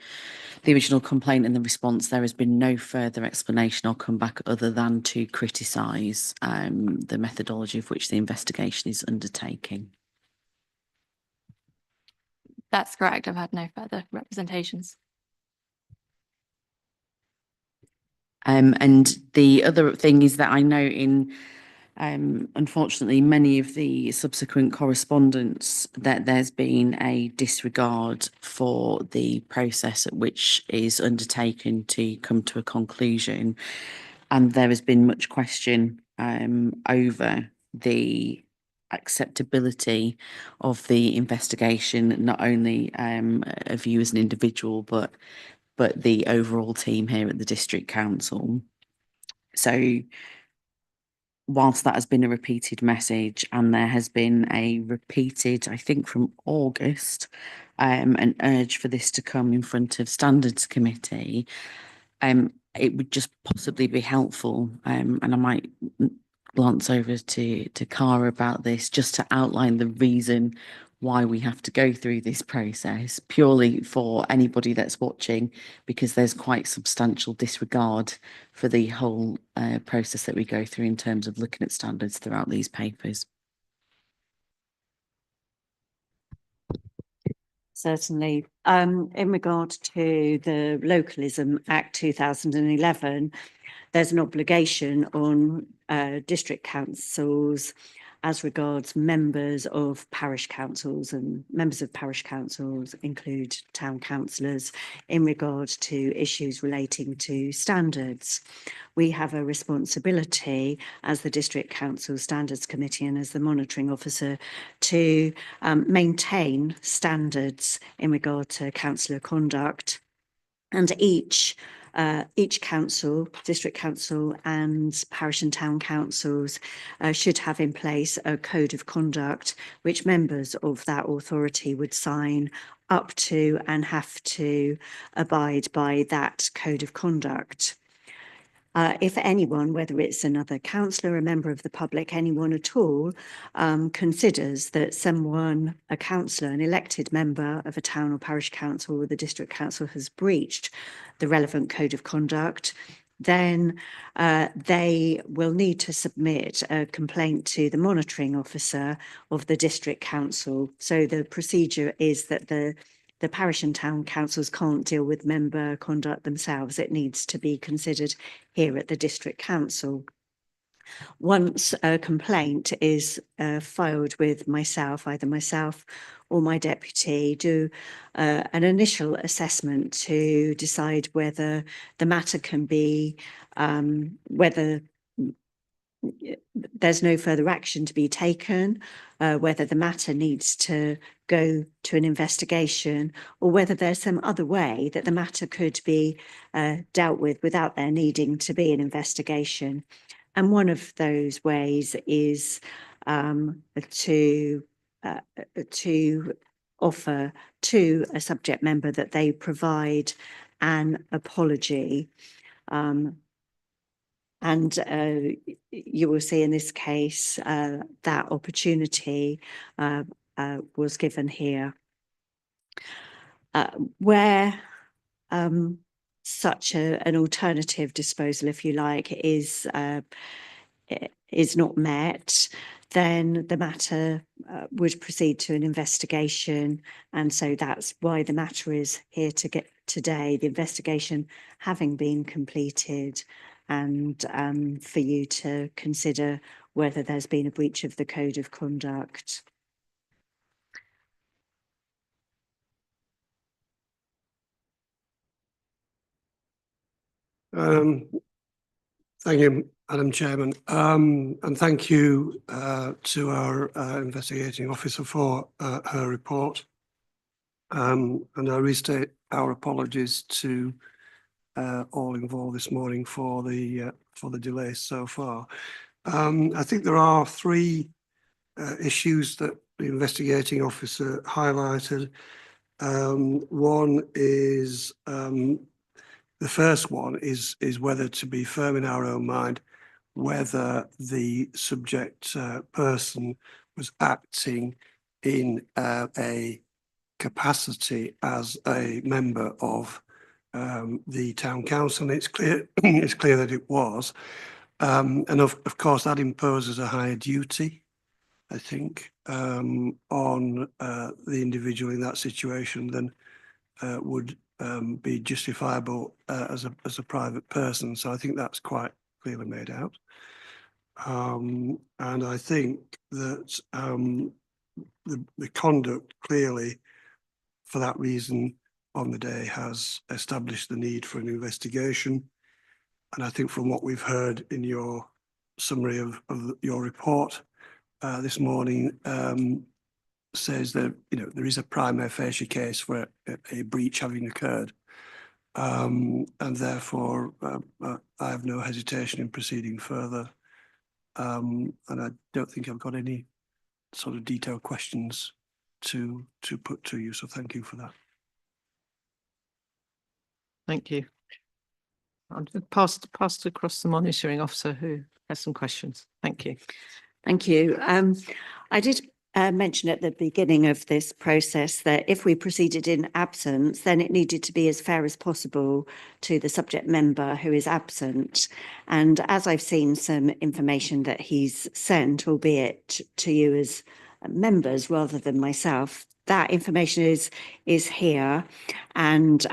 the original complaint and the response, there has been no further explanation or comeback other than to criticise the methodology of which the investigation is undertaking. That's correct. I've had no further representations. And the other thing is that I know in, unfortunately, many of the subsequent correspondence that there's been a disregard for the process at which is undertaken to come to a conclusion. And there has been much question over the acceptability of the investigation, not only of you as an individual, but the overall team here at the District Council. So whilst that has been a repeated message, and there has been a repeated, I think from August, an urge for this to come in front of Standards Committee, it would just possibly be helpful, and I might glance over to Cara about this, just to outline the reason why we have to go through this process, purely for anybody that's watching, because there's quite substantial disregard for the whole process that we go through in terms of looking at standards throughout these papers. Certainly. In regard to the Localism Act 2011, there's an obligation on district councils as regards members of parish councils, and members of parish councils include town councillors, in regard to issues relating to standards. We have a responsibility as the District Council Standards Committee and as the monitoring officer to maintain standards in regard to councillor conduct, and each council, district council and parish and town councils should have in place a code of conduct which members of that authority would sign up to and have to abide by that code of conduct. If anyone, whether it's another councillor, a member of the public, anyone at all, considers that someone, a councillor, an elected member of a town or parish council or the district council has breached the relevant code of conduct, then they will need to submit a complaint to the monitoring officer of the district council. So the procedure is that the parish and town councils can't deal with member conduct themselves. It needs to be considered here at the district council. Once a complaint is filed with myself, either myself or my deputy, do an initial assessment to decide whether the matter can be, whether there's no further action to be taken, whether the matter needs to go to an investigation, or whether there's some other way that the matter could be dealt with without there needing to be an investigation. And one of those ways is to offer to a subject member that they provide an apology. And you will see in this case that opportunity was given here. Where such an alternative disposal, if you like, is not met, then the matter would proceed to an investigation. And so that's why the matter is here to get today, the investigation having been completed, and for you to consider whether there's been a breach of the code of conduct. Thank you, Madam Chairman, and thank you to our investigating officer for her report. And I restate our apologies to all involved this morning for the delay so far. I think there are three issues that the investigating officer highlighted. One is the first one is whether to be firm in our own mind whether the subject person was acting in a capacity as a member of the town council. And it's clear that it was, and of course that imposes a higher duty, I think, on the individual in that situation than would be justifiable as a private person. So I think that's quite clearly made out. And I think that the conduct clearly, for that reason, on the day has established the need for an investigation. And I think from what we've heard in your summary of your report this morning, says that there is a prima facie case for a breach having occurred, and therefore I have no hesitation in proceeding further. And I don't think I've got any sort of detailed questions to put to you. So thank you for that. Thank you. I'll just pass across the monitoring officer who has some questions. Thank you. Thank you. I did mention at the beginning of this process that if we proceeded in absence, then it needed to be as fair as possible to the subject member who is absent. And as I've seen some information that he's sent, albeit to you as members rather than myself, that information is here, and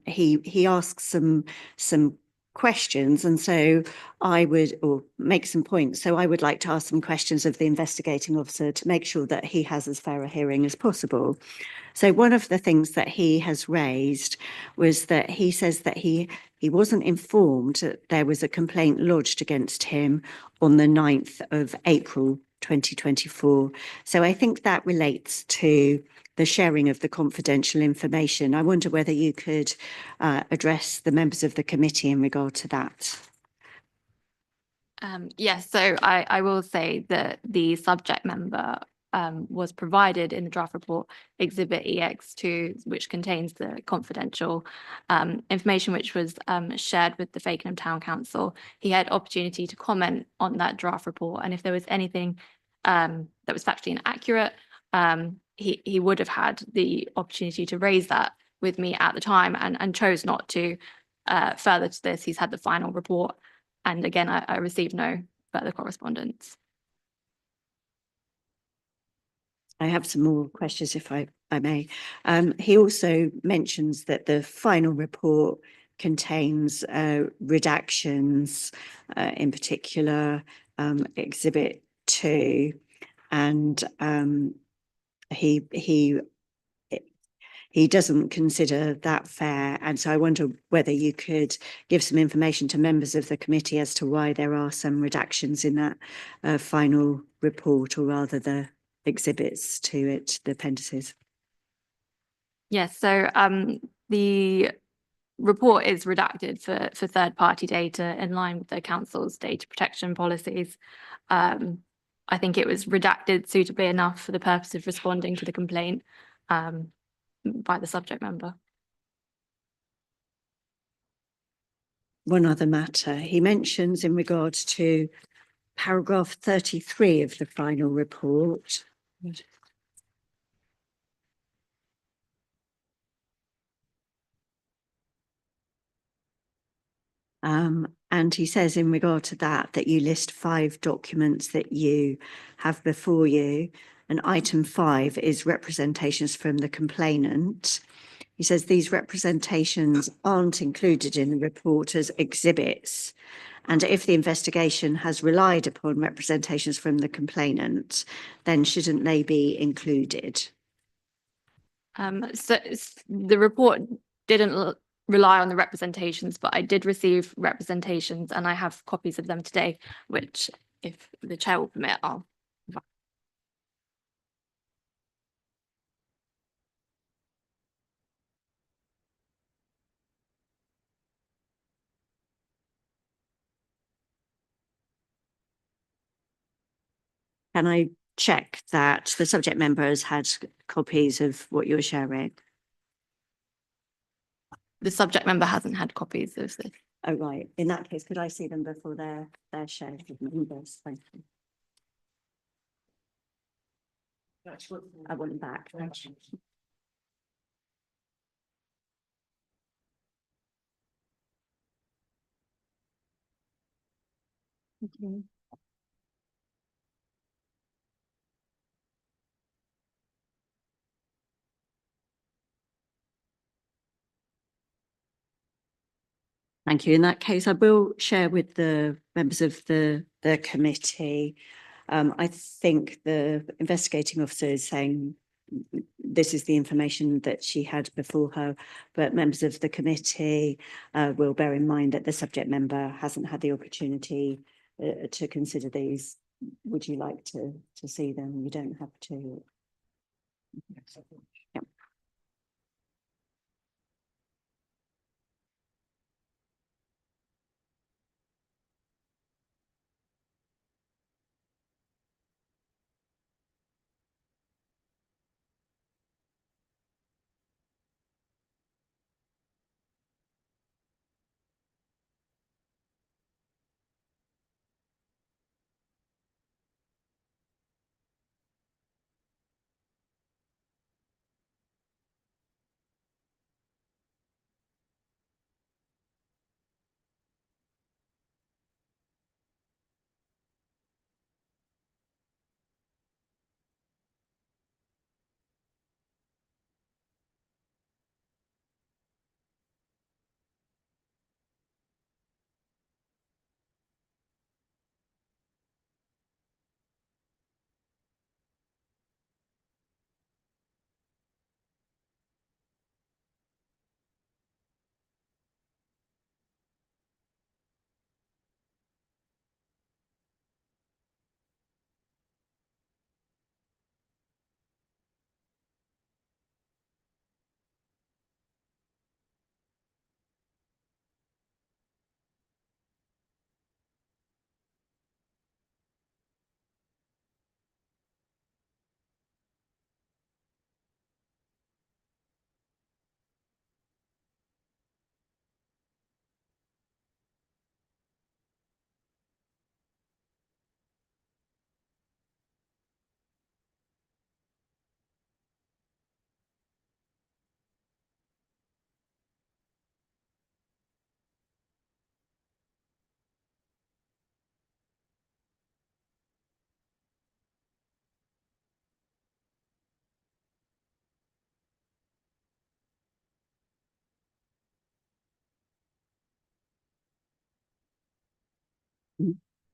he asks some questions, and so I would, or make some points. So I would like to ask some questions of the investigating officer to make sure that he has as fair a hearing as possible. So one of the things that he has raised was that he says that he wasn't informed that there was a complaint lodged against him on the 9th of April 2024. So I think that relates to the sharing of the confidential information. I wonder whether you could address the members of the committee in regard to that. Yes, so I will say that the subject member was provided in the draft report Exhibit EX2, which contains the confidential information which was shared with the Fakenham Town Council. He had opportunity to comment on that draft report, and if there was anything that was factually inaccurate, he would have had the opportunity to raise that with me at the time, and chose not to. further to this, he's had the final report. And again, I received no further correspondence. I have some more questions if I may. He also mentions that the final report contains redactions, in particular Exhibit 2, and he doesn't consider that fair. And so I wonder whether you could give some information to members of the committee as to why there are some redactions in that final report, or rather the exhibits to it, the appendices. Yes, so the report is redacted for third-party data in line with the council's data protection policies. I think it was redacted suitably enough for the purpose of responding to the complaint by the subject member. One other matter, he mentions in regards to paragraph 33 of the final report. And he says in regard to that, that you list 5 documents that you have before you, and item 5 is representations from the complainant. He says these representations aren't included in the report as exhibits. And if the investigation has relied upon representations from the complainant, then shouldn't they be included? So the report didn't rely on the representations, but I did receive representations and I have copies of them today, which if the chair will permit, I'll. Can I check that the subject member has had copies of what you're sharing? The subject member hasn't had copies of this. Oh, right. In that case, could I see them before they're shared with members? Thank you. I want them back. Thank you. Okay. Thank you. In that case, I will share with the members of the committee. I think the investigating officer is saying this is the information that she had before her, but members of the committee will bear in mind that the subject member hasn't had the opportunity to consider these. Would you like to see them? You don't have to. Yep.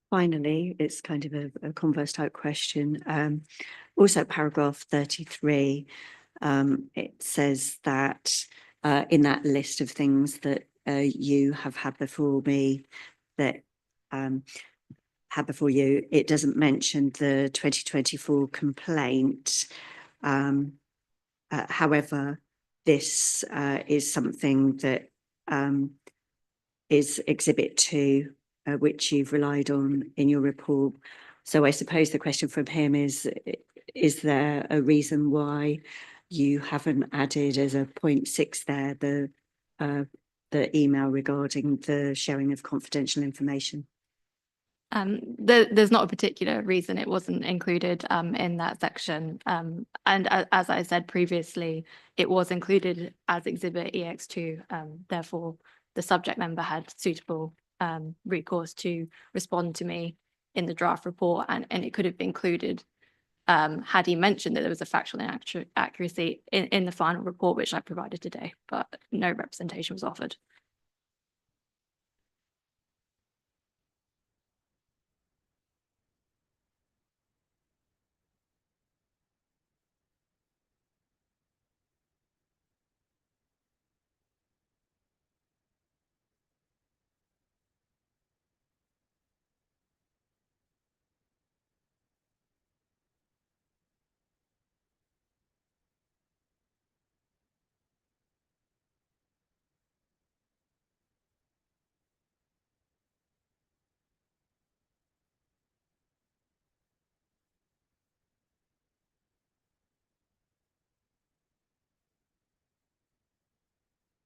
Finally, it's kind of a converse type question. Also paragraph 33, it says that in that list of things that you have had before me, that had before you, it doesn't mention the 2024 complaint. However, this is something that is Exhibit 2, which you've relied on in your report. So I suppose the question from him is there a reason why you haven't added as a point 6 there the email regarding the sharing of confidential information? There's not a particular reason it wasn't included in that section. And as I said previously, it was included as Exhibit EX2. Therefore, the subject member had suitable recourse to respond to me in the draft report, and it could have been included had he mentioned that there was a factual inaccuracy in the final report, which I provided today, but no representation was offered.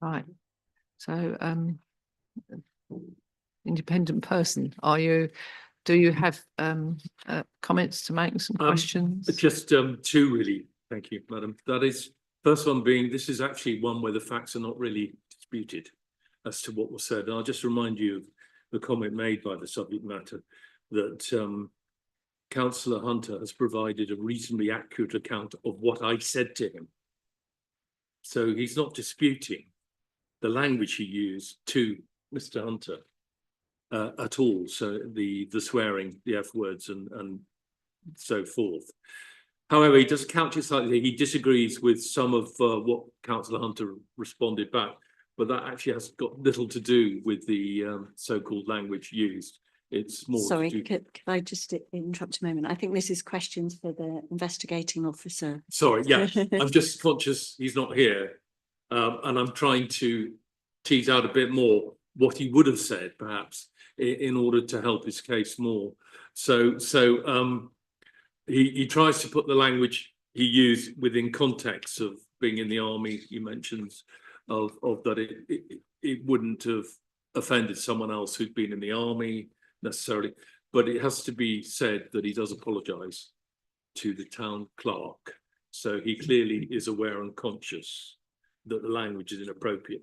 Right. So, independent person, do you have comments to make, some questions? Just two really, thank you, madam. That is, first one being, this is actually one where the facts are not really disputed as to what was said. And I'll just remind you of the comment made by the subject matter that Councillor Hunter has provided a reasonably accurate account of what I said to him. So he's not disputing the language he used to Mr. Hunter at all. So the swearing, the F words and so forth. However, he does couch it slightly. He disagrees with some of what Councillor Hunter responded back, but that actually has got little to do with the so-called language used. It's more. Sorry, could I just interrupt a moment? I think this is questions for the investigating officer. Sorry, yeah, I'm just conscious he's not here, and I'm trying to tease out a bit more what he would have said, perhaps, in order to help his case more. So he tries to put the language he used within context of being in the army. He mentions of that it wouldn't have offended someone else who'd been in the army necessarily, but it has to be said that he does apologise to the town clerk. So he clearly is aware and conscious that the language is inappropriate,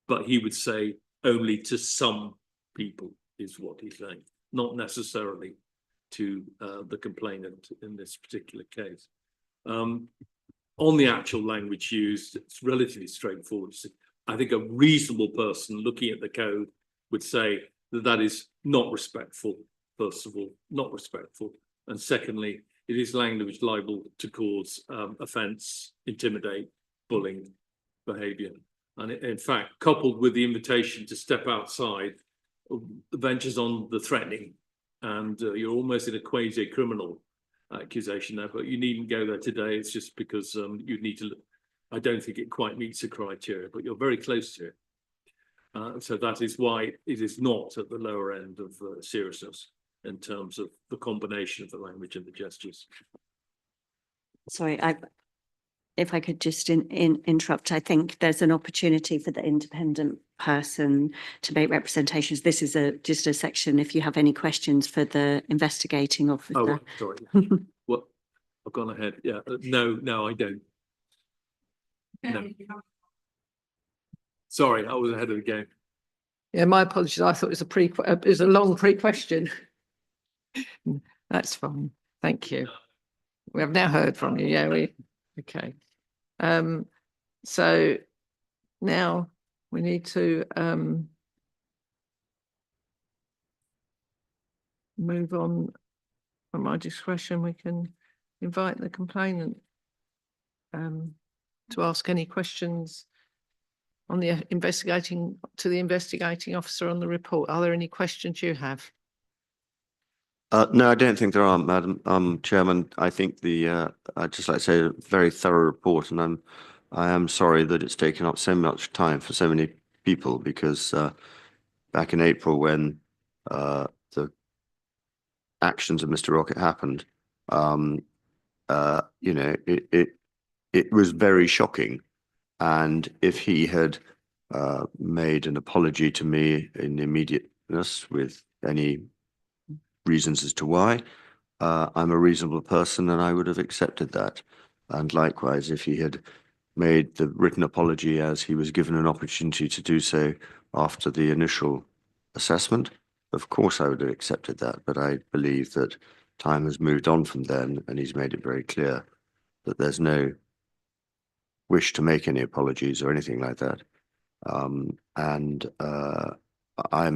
but he would say only to some people is what he's saying, not necessarily to the complainant in this particular case. On the actual language used, it's relatively straightforward. I think a reasonable person looking at the code would say that that is not respectful, first of all, not respectful. And secondly, it is language liable to cause offence, intimidate, bullying behaviour. And in fact, coupled with the invitation to step outside, ventures on the threatening, and you're almost in a quasi-criminal accusation there, but you needn't go there today. It's just because you need to, I don't think it quite meets the criteria, but you're very close to it. So that is why it is not at the lower end of seriousness in terms of the combination of the language and the gestures. Sorry, if I could just interrupt, I think there's an opportunity for the independent person to make representations. This is just a section, if you have any questions for the investigating officer. Oh, sorry. Well, I've gone ahead. Yeah, no, I don't. No. Sorry, I was ahead of the game. Yeah, my apologies. I thought it was a long pre-question. That's fine. Thank you. We have now heard from you. Yeah, okay. So now we need to move on from my discretion, we can invite the complainant to ask any questions on the investigating officer on the report. Are there any questions you have? No, I don't think there are, Madam Chairman. I think I'd just like to say a very thorough report, and I am sorry that it's taken up so much time for so many people, because back in April, when the actions of Mr. Rocket happened, you know, it was very shocking. And if he had made an apology to me in immediateness with any reasons as to why, I'm a reasonable person and I would have accepted that. And likewise, if he had made the written apology as he was given an opportunity to do so after the initial assessment, of course I would have accepted that. But I believe that time has moved on from then, and he's made it very clear that there's no wish to make any apologies or anything like that. I'm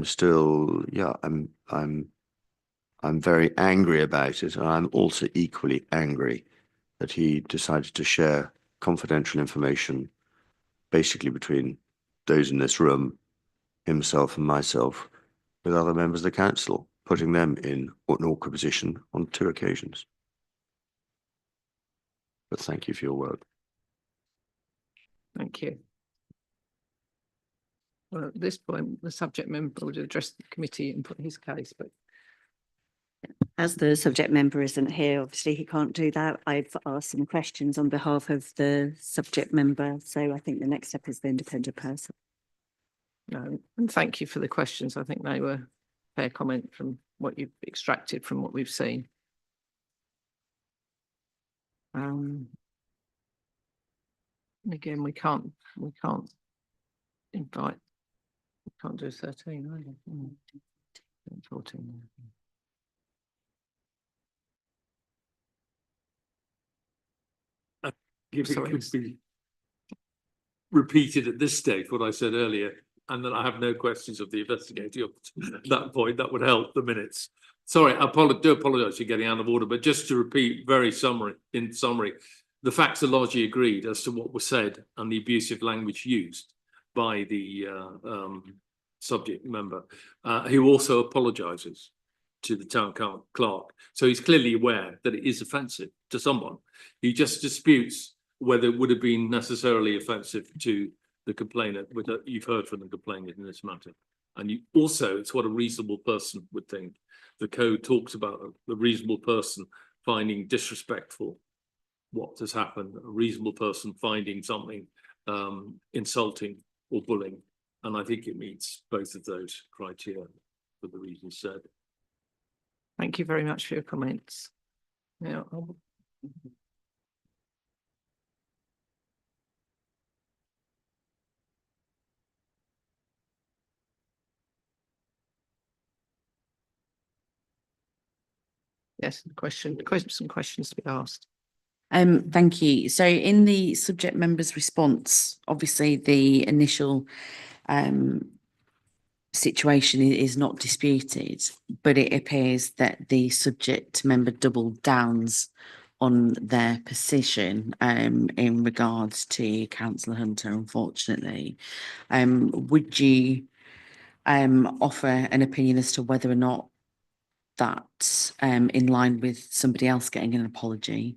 still, yeah, I'm very angry about it, and I'm also equally angry that he decided to share confidential information, basically between those in this room, himself and myself, with other members of the council, putting them in an awkward position on 2 occasions. But thank you for your work. Thank you. Well, at this point, the subject member would address the committee and put his case, but As the subject member isn't here, obviously he can't do that. I've asked some questions on behalf of the subject member, so I think the next step is the independent person. no, and thank you for the questions. I think they were fair comment from what you've extracted from what we've seen. And again, we can't invite, we can't do 13 either. 14. If it Sorry. could be repeated at this stage, what I said earlier, and then I have no questions of the investigator at that point, that would help the minutes. Sorry, I do apologise for getting out of order, but just to repeat in summary, the facts are largely agreed as to what was said and the abusive language used by the subject member, who also apologises to the town clerk. So he's clearly aware that it is offensive to someone. He just disputes whether it would have been necessarily offensive to the complainant, which you've heard from the complainant in this matter. And you also, it's what a reasonable person would think. The code talks about the reasonable person finding disrespectful what has happened, a reasonable person finding something insulting or bullying. And I think it meets both of those criteria for the reasons said. Thank you very much for your comments. Now, yes, some questions to be asked. Thank you. So in the subject member's response, obviously the initial situation is not disputed, but it appears that the subject member doubled downs on their position in regards to Councillor Hunter, unfortunately. Would you offer an opinion as to whether or not that's in line with somebody else getting an apology?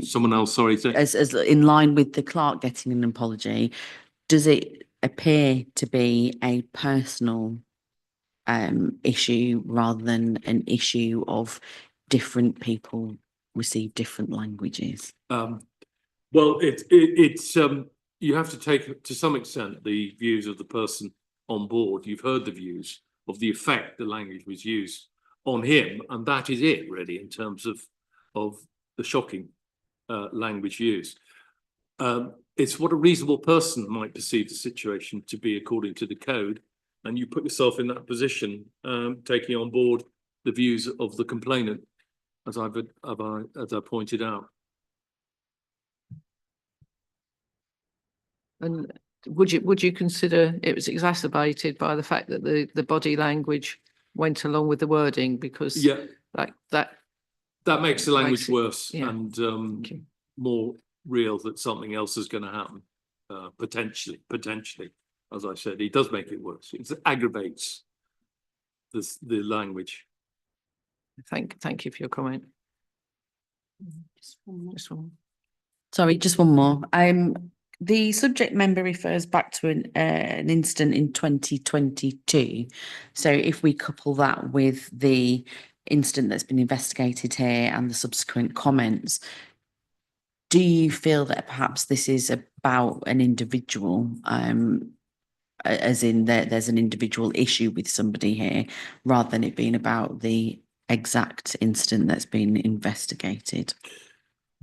Someone else, sorry. As in line with the clerk getting an apology, does it appear to be a personal issue rather than an issue of different people receive different languages? Well, it's you have to take to some extent the views of the person on board. You've heard the views of the effect the language was used on him, and that is it really in terms of the shocking language used. It's what a reasonable person might perceive the situation to be according to the code, and you put yourself in that position, taking on board the views of the complainant, as I pointed out. And would you consider it was exacerbated by the fact that the body language went along with the wording because Yeah, that that makes the language Makes it- worse yeah. and you. more real that something else is going to happen. Potentially, as I said, it does make it worse. It aggravates the language. Thank you for your comment. Just one. Sorry, just one more. The subject member refers back to an incident in 2022. So if we couple that with the incident that's been investigated here and the subsequent comments, do you feel that perhaps this is about an individual, as in there's an individual issue with somebody here, rather than it being about the exact incident that's been investigated?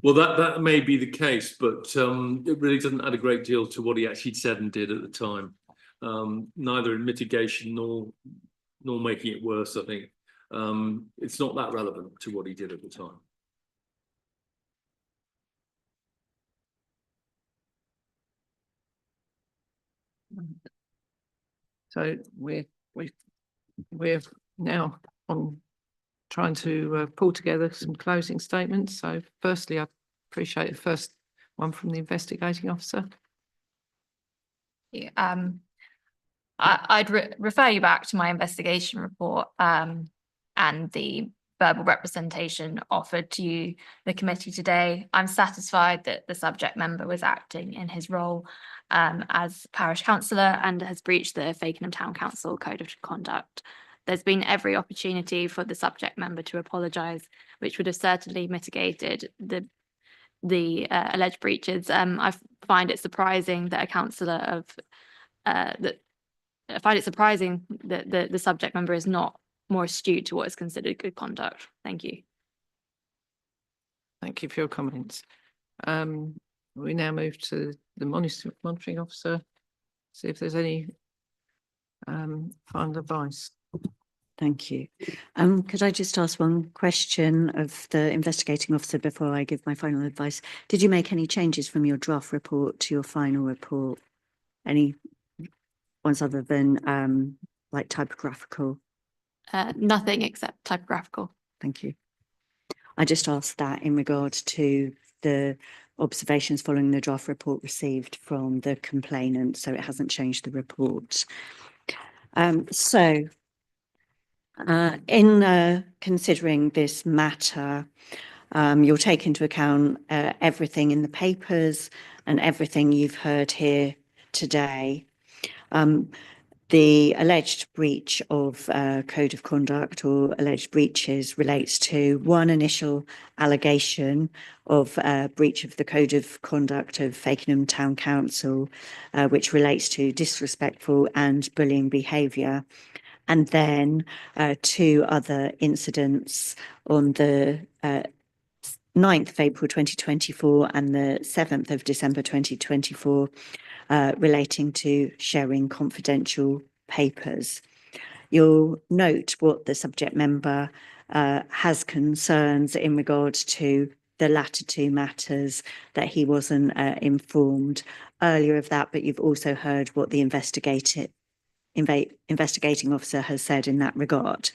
Well, that may be the case, but it really doesn't add a great deal to what he actually said and did at the time. Neither in mitigation nor making it worse, I think. It's not that relevant to what he did at the time. So we're now on trying to pull together some closing statements. So firstly, I appreciate the first one from the investigating officer. I'd refer you back to my investigation report and the verbal representation offered to you, the committee today. I'm satisfied that the subject member was acting in his role as parish councillor and has breached the Fakenham Town Council Code of Conduct. There's been every opportunity for the subject member to apologise, which would have certainly mitigated the alleged breaches. I find it surprising that a councillor the subject member is not more astute to what is considered good conduct. Thank you. Thank you for your comments. We now move to the monitoring officer. See if there's any final advice. Thank you. Could I just ask one question of the investigating officer before I give my final advice? Did you make any changes from your draft report to your final report? Any ones other than like typographical? Nothing except typographical. Thank you. I just asked that in regard to the observations following the draft report received from the complainant, so it hasn't changed the report. In considering this matter, you'll take into account everything in the papers and everything you've heard here today. The alleged breach of code of conduct or alleged breaches relates to one initial allegation of breach of the code of conduct of Fakenham Town Council, which relates to disrespectful and bullying behaviour. And then two other incidents on the 9th of April 2024 and the 7th of December 2024 relating to sharing confidential papers. You'll note what the subject member has concerns in regard to the latter two matters, that he wasn't informed earlier of that, but you've also heard what the investigating officer has said in that regard.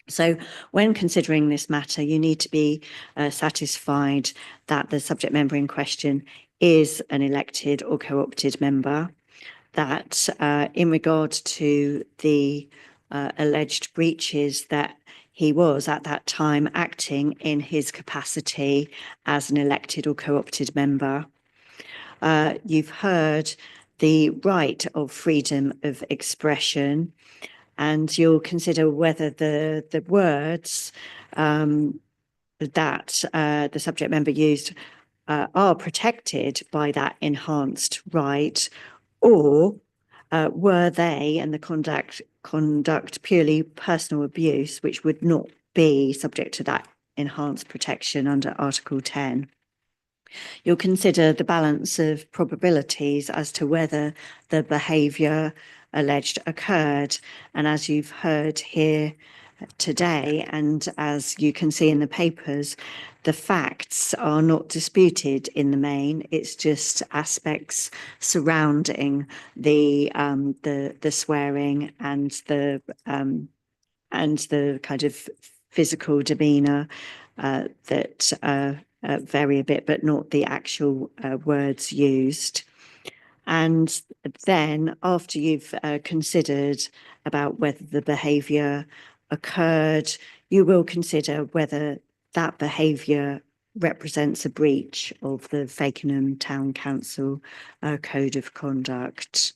So when considering this matter, you need to be satisfied that the subject member in question is an elected or co-opted member, that in regard to the alleged breaches, that he was at that time acting in his capacity as an elected or co-opted member. You've heard the right of freedom of expression, and you'll consider whether the words that the subject member used are protected by that enhanced right, or were they and the conduct purely personal abuse, which would not be subject to that enhanced protection under Article 10. You'll consider the balance of probabilities as to whether the behaviour alleged occurred. And as you've heard here today, and as you can see in the papers, the facts are not disputed in the main. It's just aspects surrounding the swearing and the and the kind of physical demeanour that vary a bit, but not the actual words used. And then after you've considered about whether the behaviour occurred, you will consider whether that behaviour represents a breach of the Fakenham Town Council Code of Conduct.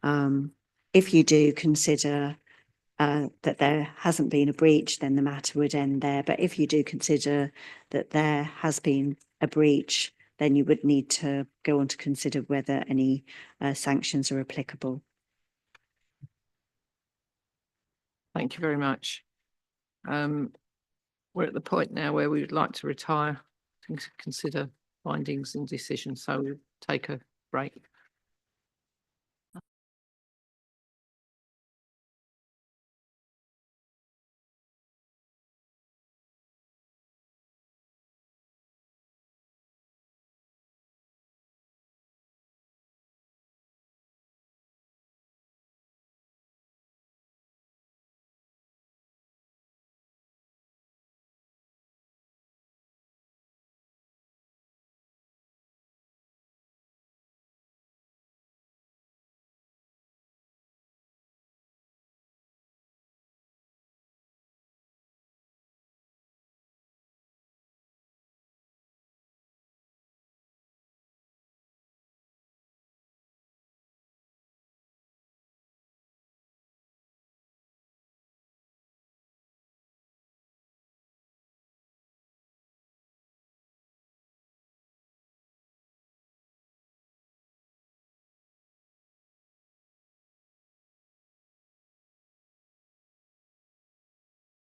If you do consider that there hasn't been a breach, then the matter would end there. But if you do consider that there has been a breach, then you would need to go on to consider whether any sanctions are applicable. Thank you very much. We're at the point now where we would like to retire to consider findings and decisions, so we'll take a break.